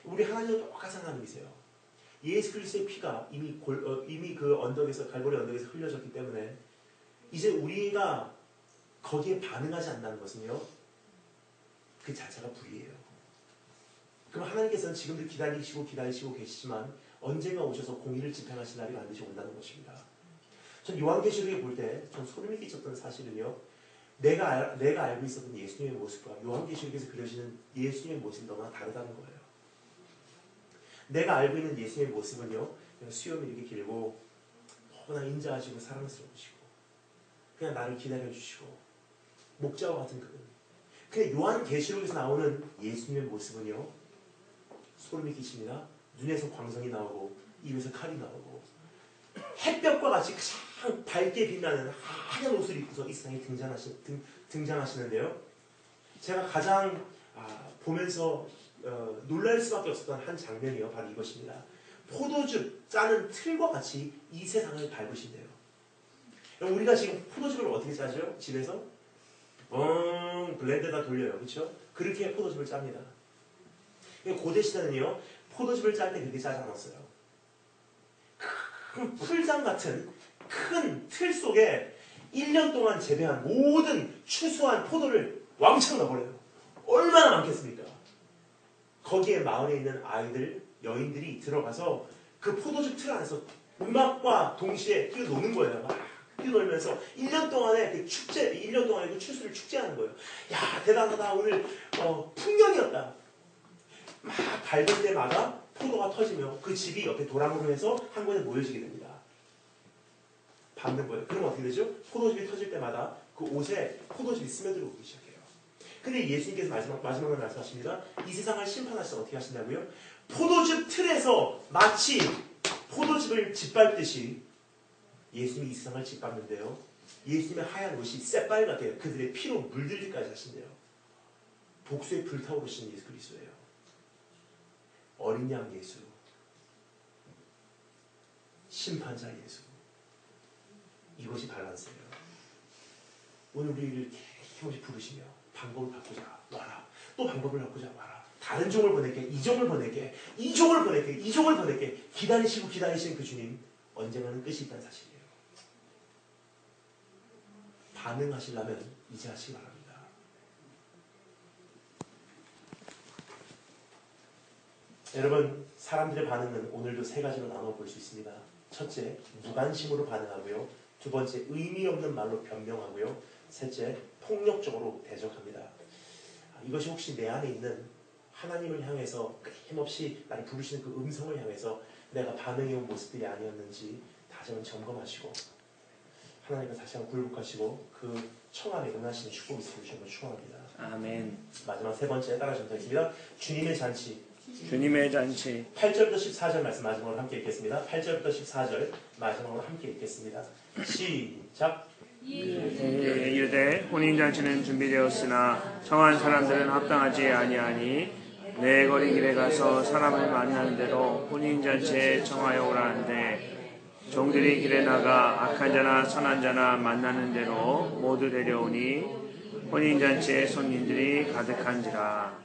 우리 하나님은 똑같은 하나님이세요. 예수 그리스도의 피가 이미 그 언덕에서 갈보리 언덕에서 흘려졌기 때문에 이제 우리가 거기에 반응하지 않는다는 것은요 그 자체가 불의예요. 그럼 하나님께서는 지금도 기다리시고 계시지만 언젠가 오셔서 공의를 집행하실 날이 반드시 온다는 것입니다. 전 요한계시록에 볼 때 전 소름이 끼쳤던 사실은요 내가 알고 있었던 예수님의 모습과 요한계시록에서 그려지는 예수님의 모습이 너무나 다르다는 거예요. 내가 알고 있는 예수님의 모습은요 그냥 수염이 이렇게 길고 너무나 인자하시고 사랑스러우시고 그냥 나를 기다려주시고 목자와 같은 그분. 근데 요한계시록에서 나오는 예수님의 모습은요 소름이 끼칩니다. 눈에서 광선이 나오고 입에서 칼이 나오고 햇볕과 같이 가장 밝게 빛나는 하얀 옷을 입고서 이 세상에 등장하시는데요. 제가 가장 보면서 놀랄 수밖에 없었던 한 장면이요. 바로 이것입니다. 포도즙 짜는 틀과 같이 이 세상을 밟으신대요. 우리가 지금 포도즙을 어떻게 짜죠? 집에서? 블렌더에다 돌려요. 그렇죠? 그렇게 포도즙을 짭니다. 고대 시대는요. 포도즙을 짤 때 그렇게 짜지 않았어요. 큰 풀장 같은 큰 틀 속에 1년 동안 재배한 모든 추수한 포도를 왕창 넣어버려요. 얼마나 많겠습니까? 거기에 마을에 있는 아이들, 여인들이 들어가서 그 포도즙 틀 안에서 음악과 동시에 뛰어노는 거예요. 막 뛰어놀면서 1년 동안의 그 축제, 1년 동안의 그 추수를 축제하는 거예요. 야, 대단하다. 오늘 풍년이었다. 막 밟을 때마다 포도가 터지며 그 집이 옆에 도랑으로 해서 한 곳에 모여지게 됩니다. 밟는 거예요. 그럼 어떻게 되죠? 포도즙이 터질 때마다 그 옷에 포도즙이 스며들어오기 시작해요. 근데 예수님께서 마지막으로 말씀하십니다. 이 세상을 심판하셔서 어떻게 하신다고요? 포도즙 틀에서 마치 포도즙을 짓밟듯이 예수님이 이 세상을 짓밟는데요. 예수님의 하얀 옷이 새빨갛게 그들의 피로 물들기까지 하신대요. 복수에 불타오르시는 예수 그리스도예요. 어린 양 예수, 심판자 예수. 이것이 밸런스예요. 오늘 우리를 계속 부르시며 방법을 바꾸자 와라. 또 방법을 바꾸자 와라. 다른 종을 보낼게. 이 종을 보낼게. 이 종을 보낼게. 이 종을 보낼게. 기다리시고 기다리시는 그 주님 언젠가는 끝이 있다는 사실이에요. 반응하시려면 이제 하시기 바랍니다. 여러분, 사람들의 반응은 오늘도 세 가지로 나눠 볼 수 있습니다. 첫째, 무관심으로 반응하고요. 두 번째, 의미 없는 말로 변명하고요. 셋째, 폭력적으로 대적합니다. 이것이 혹시 내 안에 있는 하나님을 향해서 힘없이 나를 부르시는 그 음성을 향해서 내가 반응해온 모습들이 아니었는지 다시 한번 점검하시고 하나님과 다시 한번 굴복하시고 그 청함에 응하시는 축복이 있으시는 것을 축원합니다. 아멘. 마지막 세 번째 따라 전하겠습니다. 주님의 잔치. 주님의 잔치. 8절부터 14절 말씀 마지막으로 함께 읽겠습니다. 8절부터 14절 마지막으로 함께 읽겠습니다. 시작. 이르되 혼인잔치는 준비되었으나 청한 사람들은 합당하지 아니하니 내 거리 길에 가서 사람을 만나는 대로 혼인잔치에 청하여 오라 한데 종들이 길에 나가 악한 자나 선한 자나 만나는 대로 모두 데려오니 혼인잔치에 손님들이 가득한지라.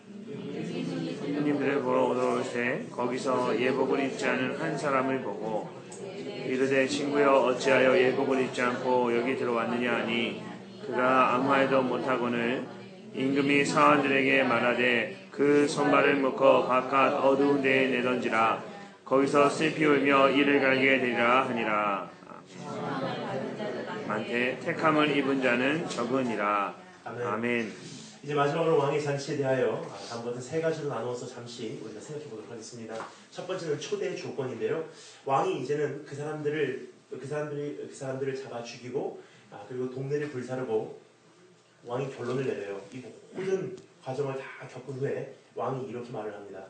손님들을 보러 오도록 때 거기서 예복을 입지 않은 한 사람을 보고 이르되 친구여 어찌하여 예복을 입지 않고 여기 들어왔느냐 하니 그가 아무 말도 못하거늘 임금이 사원들에게 말하되 그 손발을 묶어 바깥 어두운 데에 내던지라. 거기서 슬피 울며 이를 갈게 되리라 하니라. 많되 택함을 입은 자는 적으니라. 아멘. 이제 마지막으로 왕의 잔치에 대하여 다음부터 세 가지로 나누어서 잠시 우리가 생각해 보도록 하겠습니다. 첫 번째는 초대 조건인데요. 왕이 이제는 그 사람들을 잡아 죽이고 그리고 동네를 불사르고 왕이 결론을 내려요. 이 모든 과정을 다 겪은 후에 왕이 이렇게 말을 합니다.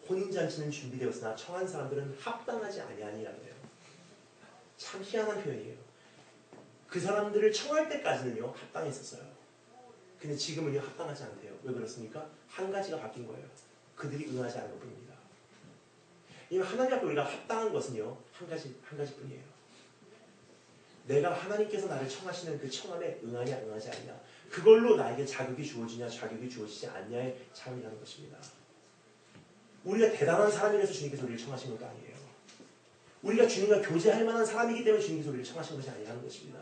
혼인잔치는 준비되었으나 청한 사람들은 합당하지 아니하니라고 해요. 참 희한한 표현이에요. 그 사람들을 청할 때까지는요 합당했었어요. 근데 지금은요 합당하지 않대요. 왜 그렇습니까? 한 가지가 바뀐 거예요. 그들이 응하지 않은 것뿐입니다. 하나님 앞에 우리가 합당한 것은요 한 가지뿐이에요. 내가 하나님께서 나를 청하시는 그 청함에 응하냐 응하지 않냐, 그걸로 나에게 자격이 주어지냐 자격이 주어지지 않냐의 차원이라는 것입니다. 우리가 대단한 사람이라서 주님께서 우리를 청하신 것도 아니에요. 우리가 주님과 교제할 만한 사람이기 때문에 주님께서 우리를 청하신 것이 아니라는 것입니다.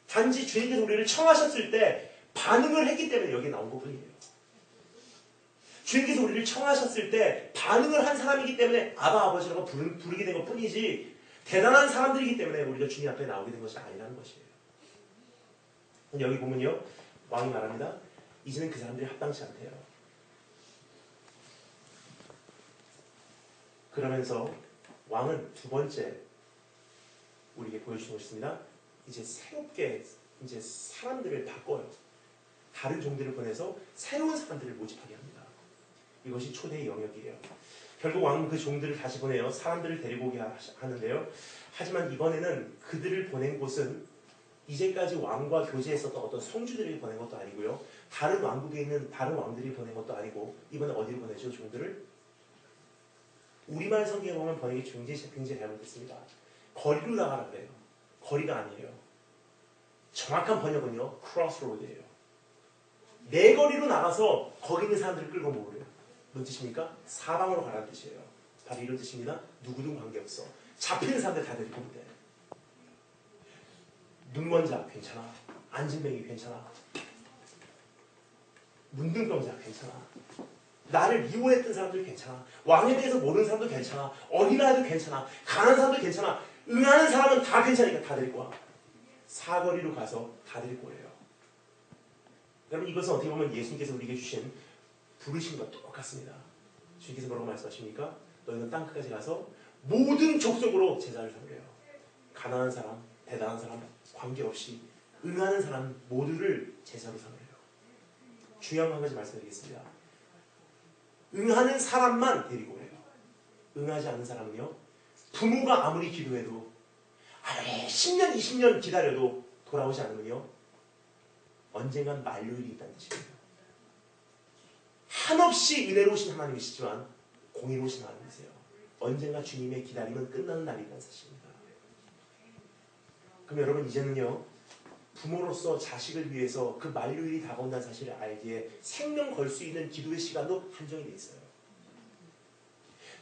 단지 주님께서 우리를 청하셨을 때 반응을 했기 때문에 여기 나온 것뿐이에요. 주님께서 우리를 청하셨을 때 반응을 한 사람이기 때문에 아바 아버지라고 부르게 된 것뿐이지 대단한 사람들이기 때문에 우리가 주님 앞에 나오게 된 것이 아니라는 것이에요. 여기 보면요 왕이 말합니다. 이제는 그 사람들이 합당치 않대요. 그러면서 왕은 두 번째 우리에게 보여주신 것입니다. 이제 새롭게 이제 사람들을 바꿔요. 다른 종들을 보내서 새로운 사람들을 모집하게 합니다. 이것이 초대의 영역이에요. 결국 왕은 그 종들을 다시 보내요. 사람들을 데리고 오게 하는데요. 하지만 이번에는 그들을 보낸 곳은 이제까지 왕과 교제했었던 어떤 성주들이 보낸 것도 아니고요. 다른 왕국에 있는 다른 왕들이 보낸 것도 아니고 이번에 어디로 보내죠? 종들을? 우리말 성경에 보면 번역이 굉장히 잘못됐습니다. 거리로 나가라 그래요. 거리가 아니에요. 정확한 번역은요. crossroad예요. 내 거리로 나가서 거기 있는 사람들을 끌고 모으래요. 무슨 뜻입니까? 사방으로 가라는 뜻이에요. 바로 이런 뜻입니다. 누구든 관계없어. 잡히는 사람들 다 데리고 오면 돼. 눈먼자 괜찮아. 안진뱅이 괜찮아. 문둥병자 괜찮아. 나를 미워했던 사람들 괜찮아. 왕에 대해서 모르는 사람도 괜찮아. 어린아이도 괜찮아. 가난한 사람도 괜찮아. 응하는 사람은 다 괜찮으니까 다 데리고 와. 사거리로 가서 다 데리고 오래요. 여러분 이것은 어떻게 보면 예수님께서 우리에게 주신 부르심과 똑같습니다. 주님께서 뭐라고 말씀하십니까? 너희는 땅끝까지 가서 모든 족속으로 제자를 삼으래요. 가난한 사람, 대단한 사람 관계없이 응하는 사람 모두를 제자로 삼으래요. 중요한 한 가지 말씀드리겠습니다. 응하는 사람만 데리고 오래요. 응하지 않는 사람은요. 부모가 아무리 기도해도 아무리 10년, 20년 기다려도 돌아오지 않으면요. 언젠간 만료일이 있다는 뜻입니다. 한없이 은혜로우신 하나님이시지만 공의로우신 하나님이세요. 언젠가 주님의 기다림은 끝나는 날이 있다는 사실입니다. 그럼 여러분 이제는요. 부모로서 자식을 위해서 그 만료일이 다가온다는 사실을 알기에 생명 걸 수 있는 기도의 시간도 한정이 돼 있어요.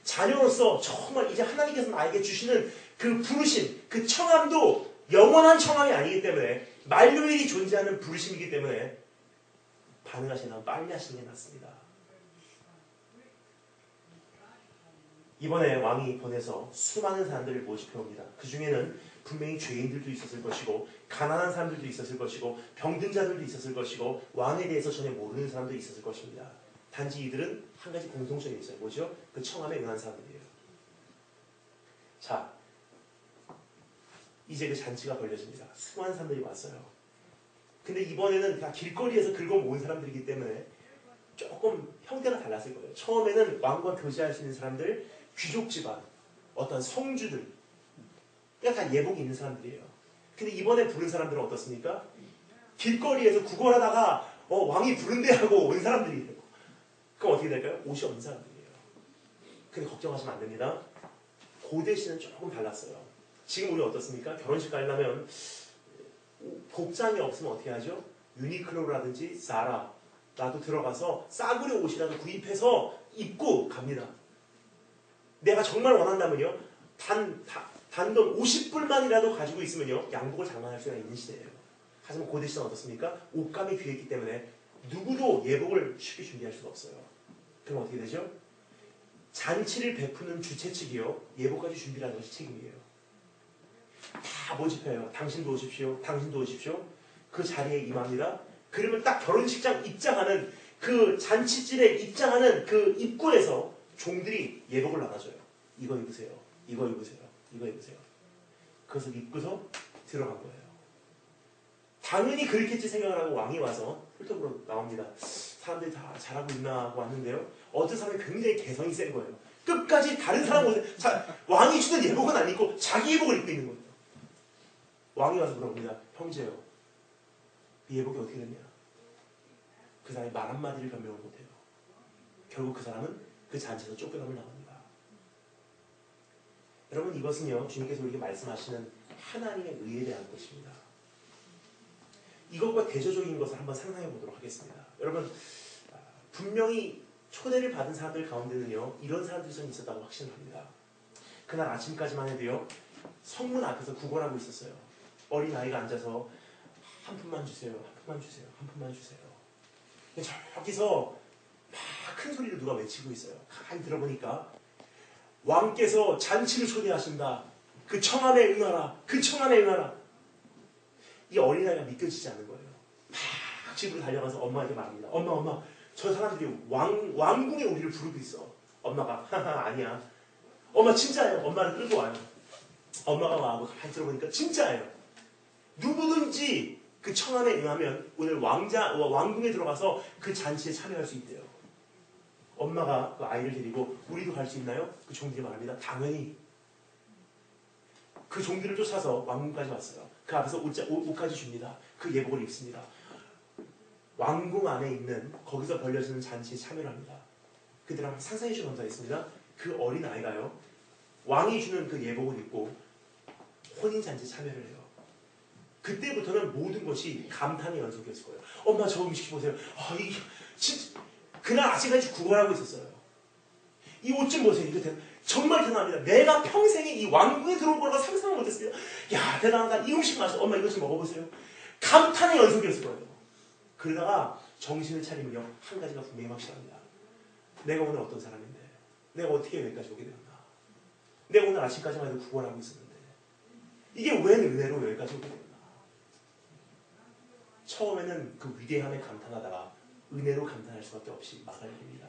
자녀로서 정말 이제 하나님께서 나에게 주시는 그 부르심, 그 청함도 영원한 청함이 아니기 때문에 만료일이 존재하는 부르심이기 때문에 반응하시면 빨리 하시는 게 낫습니다. 이번에 왕이 보내서 수많은 사람들을 모집해옵니다. 그 중에는 분명히 죄인들도 있었을 것이고 가난한 사람들도 있었을 것이고 병든 자들도 있었을 것이고 왕에 대해서 전혀 모르는 사람도 있었을 것입니다. 단지 이들은 한 가지 공통점이 있어요. 뭐죠? 그 청함에 응한 사람들이에요. 자, 이제 그 잔치가 벌려집니다. 수많은 사람들이 왔어요. 근데 이번에는 다 길거리에서 긁어 모은 사람들이기 때문에 조금 형태가 달랐을 거예요. 처음에는 왕과 교제할 수 있는 사람들, 귀족 집안, 어떤 성주들, 다 예복이 있는 사람들이에요. 근데 이번에 부른 사람들은 어떻습니까? 길거리에서 구걸하다가 왕이 부른대 하고 온 사람들이에요. 그럼 어떻게 될까요? 옷이 없는 사람들이에요. 근데 걱정하시면 안 됩니다. 고대 시는 조금 달랐어요. 지금 우리 어떻습니까? 결혼식 가려면 복장이 없으면 어떻게 하죠? 유니클로라든지 자라 나도 들어가서 싸구려 옷이라도 구입해서 입고 갑니다. 내가 정말 원한다면요. 단돈 50불만이라도 가지고 있으면요. 양복을 장만할 수가 있는 시대예요. 하지만 고대 시대는 어떻습니까? 옷감이 귀했기 때문에 누구도 예복을 쉽게 준비할 수가 없어요. 그럼 어떻게 되죠? 잔치를 베푸는 주최 측이요. 예복까지 준비를 하는 것이 책임이에요. 다 모집해요. 당신도 오십시오. 당신도 오십시오. 그 자리에 임합니다. 그러면 딱 결혼식장 입장하는 그 잔치집에 입장하는 그 입구에서 종들이 예복을 나눠줘요. 이거 입으세요. 이거 입으세요. 이거 입으세요. 그것을 입고서 들어간 거예요. 당연히 그렇겠지 생각을 하고 왕이 와서 홀터브로 나옵니다. 사람들이 다 잘하고 있나 하고 왔는데요. 어떤 사람이 굉장히 개성이 센 거예요. 끝까지 다른 사람 옷에 왕이 주는 예복은 안 입고 자기 예복을 입고 있는 거예요. 왕이 와서 물어봅니다. 형제요. 이 예복이 어떻게 됐냐? 그 사람이 말 한마디를 변명을 못해요. 결국 그 사람은 그 잔치에서 쫓겨남을 나옵니다. 여러분 이것은요. 주님께서 우리에게 말씀하시는 하나님의 의에 대한 것입니다. 이것과 대조적인 것을 한번 상상해 보도록 하겠습니다. 여러분 분명히 초대를 받은 사람들 가운데는요. 이런 사람들이 좀 있었다고 확신합니다. 그날 아침까지만 해도요. 성문 앞에서 구걸하고 있었어요. 어린아이가 앉아서 한 푼만 주세요. 한 푼만 주세요. 한 푼만 주세요. 저기서 막 큰 소리로 누가 외치고 있어요. 가만히 들어보니까 왕께서 잔치를 초대하신다. 그 청함에 응하라. 그 청함에 응하라. 이 어린아이가 믿겨지지 않는 거예요. 막 집으로 달려가서 엄마에게 말합니다. 엄마 저 사람들이 왕궁에 우리를 부르고 있어. 엄마가 하하 아니야. 엄마 진짜예요. 엄마를 끌고 와요. 엄마가 와고 가만히 들어보니까 진짜예요. 누구든지 그 청함에 응하면 오늘 왕궁에 들어가서 그 잔치에 참여할 수 있대요. 엄마가 그 아이를 데리고 우리도 갈 수 있나요? 그 종들이 말합니다. 당연히. 그 종들을 쫓아서 왕궁까지 왔어요. 그 앞에서 옷까지 줍니다. 그 예복을 입습니다. 왕궁 안에 있는 거기서 벌려지는 잔치에 참여를 합니다. 그들은 한번 상상해 주시면 감사하겠습니다. 그 어린 아이가요. 왕이 주는 그 예복을 입고 혼인잔치에 참여를 해요. 그때부터는 모든 것이 감탄의 연속이었을 거예요. 엄마 저 음식 보세요. 이게 진짜 그날 아직까지 구걸하고 있었어요. 이 옷 좀 보세요. 이거 정말 대단합니다. 내가 평생에 이 왕궁에 들어올 거라고 상상을 못했어요. 야 대단하다. 이 음식 맛있어. 엄마 이거 좀 먹어보세요. 감탄의 연속이었을 거예요. 그러다가 정신을 차리면요. 한 가지가 분명히 확실합니다. 내가 오늘 어떤 사람인데 내가 어떻게 여기까지 오게 되었나. 내가 오늘 아침까지만 해도 구걸하고 있었는데 이게 웬 은혜로 여기까지 오게 되었나. 처음에는 그 위대함에 감탄하다가 은혜로 감탄할 수밖에 없이 막아야 됩니다.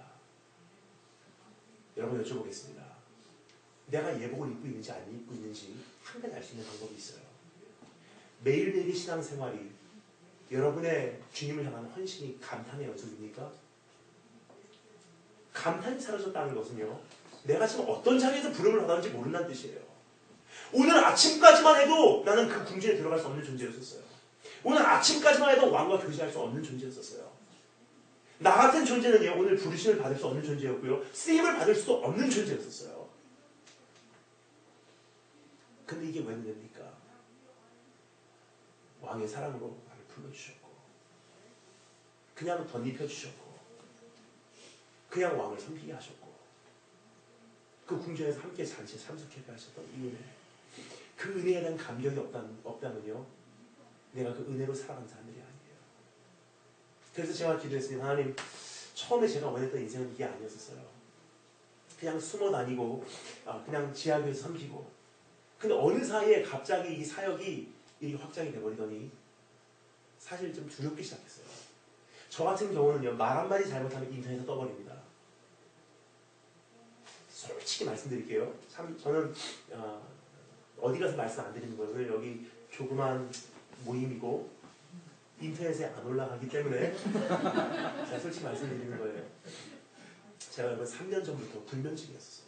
여러분 여쭤보겠습니다. 내가 예복을 입고 있는지 안 입고 있는지 한 가지 알 수 있는 방법이 있어요. 매일매일의 신앙생활이 여러분의 주님을 향한 헌신이 감탄의 연속입니까? 감탄이 사라졌다는 것은요. 내가 지금 어떤 자리에서 부름을 받았는지 모른다는 뜻이에요. 오늘 아침까지만 해도 나는 그 궁전에 들어갈 수 없는 존재였었어요. 오늘 아침까지만 해도 왕과 교제할 수 없는 존재였었어요. 나 같은 존재는요. 오늘 부르심을 받을 수 없는 존재였고요. 쓰임을 받을 수도 없는 존재였었어요. 근데 이게 웬 됩니까? 왕의 사랑으로 나를 불러주셨고 그냥 덧입혀주셨고 그냥 왕을 섬기게 하셨고 그 궁전에서 함께 잔치에 참석하게 하셨던 이 은혜, 그 은혜에 대한 감격이 없다면요 내가 그 은혜로 살아가는 사람들이 아니에요. 그래서 제가 기도했습니다. 하나님, 처음에 제가 원했던 인생은 이게 아니었었어요. 그냥 숨어 다니고 그냥 지하교에서 섬기고, 근데 어느 사이에 갑자기 이 사역이 이렇게 확장이 돼버리더니 사실 좀 두렵기 시작했어요. 저 같은 경우는요, 말 한마디 잘못하면 인터넷에 떠버립니다. 솔직히 말씀드릴게요. 참 저는 어디 가서 말씀 안 드리는 거예요. 여기 조그만 모임이고 인터넷에 안 올라가기 때문에 제가 솔직히 말씀드리는 거예요. 제가 이번 3년 전부터 불면증이었어요.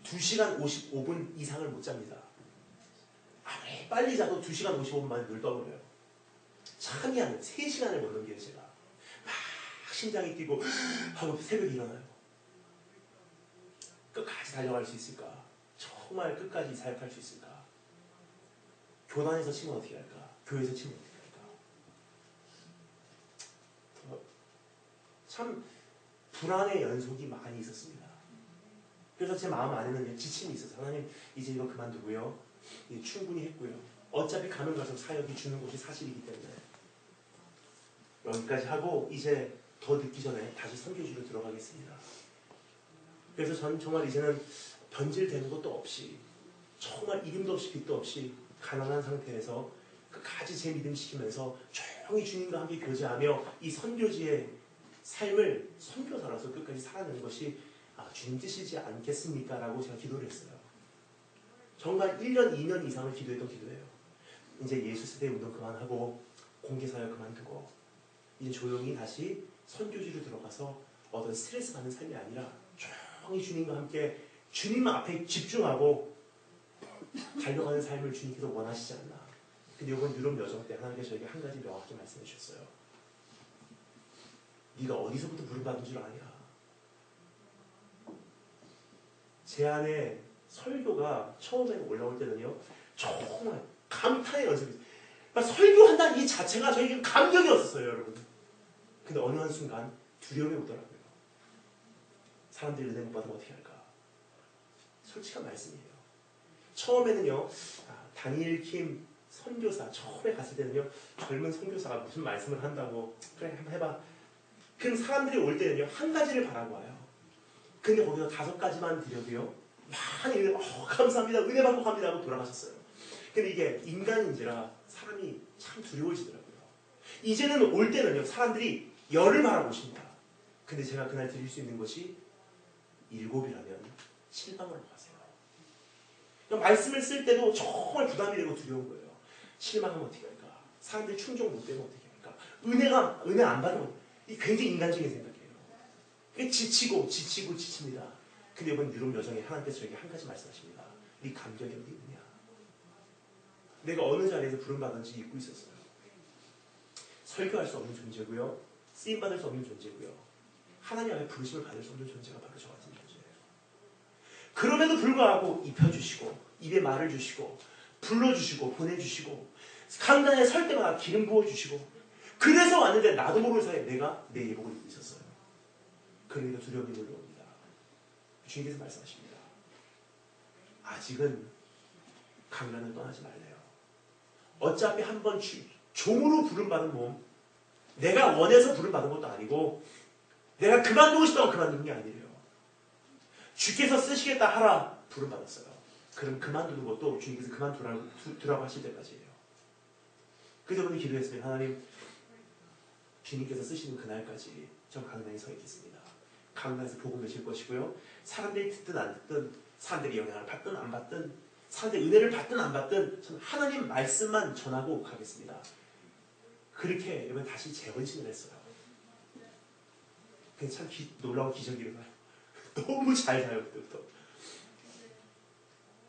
2시간 55분 이상을 못 잡니다. 아무리 빨리 자도 2시간 55분 만에 눈을 떠버려요. 잠이 안 와요. 3시간을 못 넘겨요. 제가 막 심장이 뛰고 하고 새벽에 일어나요. 끝까지 달려갈 수 있을까? 정말 끝까지 사역할 수 있을까? 교단에서 치면 어떻게 할까? 교회에서 치면 어떻게 할까? 참 불안의 연속이 많이 있었습니다. 그래서 제 마음 안에는 지침이 있어서 하나님 이제 이거 그만두고요. 충분히 했고요. 어차피 가면 갈수록 사역이 주는 것이 사실이기 때문에 여기까지 하고 이제 더 늦기 전에 다시 선교지로 들어가겠습니다. 그래서 저는 정말 이제는 변질되는 것도 없이 정말 이름도 없이 빛도 없이 가난한 상태에서 끝까지 제 믿음 지키면서 조용히 주님과 함께 교제하며 이 선교지의 삶을 선교사로서 끝까지 살아내는 것이 주님 뜻이지 않겠습니까? 라고 제가 기도를 했어요. 정말 1년, 2년 이상을 기도했던 기도예요. 이제 예수 세대 운동 그만하고 공개사역 그만두고 이제 조용히 다시 선교지로 들어가서 어떤 스트레스 받는 삶이 아니라 조용히 주님과 함께 주님 앞에 집중하고 달려가는 삶을 주님께서 원하시지 않나. 근데 이번 유럽 여정 때 하나님께서 저에게 한 가지 명확히 말씀해 주셨어요. 네가 어디서부터 부름받은 줄 아냐. 제 안에 설교가 처음에 올라올 때는요 정말 감탄의 연습이 있어요. 그러니까 설교한다는 이 자체가 저에게 감격이 없었어요, 여러분. 근데 어느 한순간 두려움이 오더라고요. 사람들이 은혜 못 받으면 어떻게 할까? 솔직한 말씀이에요. 처음에는요 다니엘 킴 선교사 처음에 갔을 때는요 젊은 선교사가 무슨 말씀을 한다고 그래 한번 해봐. 그럼 사람들이 올 때는요 한 가지를 바라고 와요. 근데 거기서 5가지만 드려도요 많이 감사합니다 은혜 받고 갑니다 하고 돌아가셨어요. 근데 이게 인간인지라 사람이 참 두려워지더라고요. 이제는 올 때는요 사람들이 10을 바라보십니다. 근데 제가 그날 드릴 수 있는 것이 7이라면 실망으로 가세요. 말씀을 쓸 때도 정말 부담이 되고 두려운 거예요. 실망하면 어떻게 할까? 사람들이 충족 못 되면 어떻게 할까? 은혜 안 받으면 이 굉장히 인간적인 생각이에요. 지칩니다. 근데 이번 유럽 여정에 하나님께서 저에게 한 가지 말씀하십니다. 네 감격이 어디 있느냐? 내가 어느 자리에서 부름받은지 잊고 있었어요. 설교할 수 없는 존재고요. 쓰임받을 수 없는 존재고요. 하나님 앞에 부르심을 받을 수 없는 존재가 바로 저 같은 존재예요. 그럼에도 불구하고 입혀주시고 입에 말을 주시고 불러주시고 보내주시고 강단에 설 때마다 기름 부어주시고 그래서 왔는데 나도 모르는 사이에 내가 내 예복을 입고 있었어요. 그러니까 두려움이 몰려옵니다. 주님께서 말씀하십니다. 아직은 강단을 떠나지 말래요. 어차피 한번 종으로 부름받은 몸 내가 원해서 부름받은 것도 아니고 내가 그만두고 싶다고 그만두는 게 아니래요. 주께서 쓰시겠다 하라 부름받았어요. 그럼 그만두는 것도 주님께서 그만두라고 하실 때까지예요. 그래서 오늘 기도했습니다. 하나님 주님께서 쓰시는 그날까지 저 강단에 서 있겠습니다. 강단에서 복음을 줄 것이고요. 사람들이 듣든 안 듣든 사람들이 영향을 받든 안 받든 사람들이 은혜를 받든 안 받든 저는 하나님 말씀만 전하고 가겠습니다. 그렇게 이번에 다시 재헌신을 했어요. 그게 참 놀라운 기적이 일어나요. 너무 잘 자요 그때부터.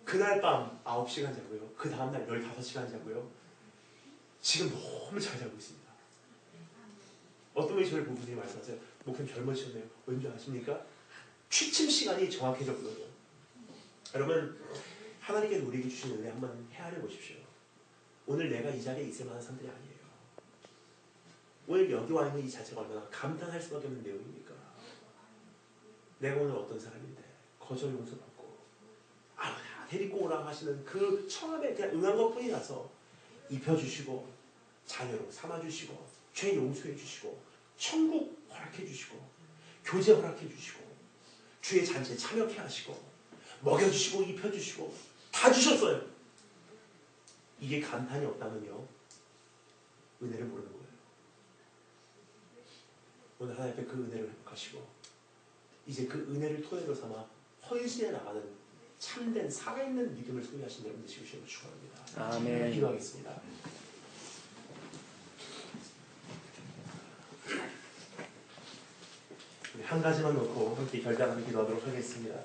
그날 밤 9시간 자고요. 그 다음날 15시간 자고요. 지금 너무 잘 자고 있습니다. 어떤 분이 저를 보고 말씀하세요. 목사님 젊어지셨네요. 왠지 아십니까? 취침 시간이 정확해졌거든요. 여러분 하나님께서 우리에게 주신 은혜 한번 헤아려 보십시오. 오늘 내가 이 자리에 있을 만한 사람들이 아니에요. 오늘 여기 와 있는 이 자체가 얼마나 감탄할 수밖에 없는 내용입니까? 내가 오늘 어떤 사람인데 거절 용서받고 아무나 데리고 오라 하시는 그 처음에 그냥 응한 것뿐이라서 입혀주시고 자녀로 삼아주시고 죄 용서해주시고 천국 허락해주시고 교제 허락해주시고 주의 잔치에 참여케 하시고 먹여주시고 입혀주시고 다 주셨어요. 이게 감탄이 없다면요 은혜를 모르는 거예요. 오늘 하나님 앞에 그 은혜를 회복하시고 이제 그 은혜를 토대로 삼아 헌신해 나가는 참된 살아있는 믿음을 소유하신 여러분 되시기를 축원합니다. 아멘. 기도하겠습니다. 우리 한 가지만 놓고 함께 결단하며 기도하도록 하겠습니다.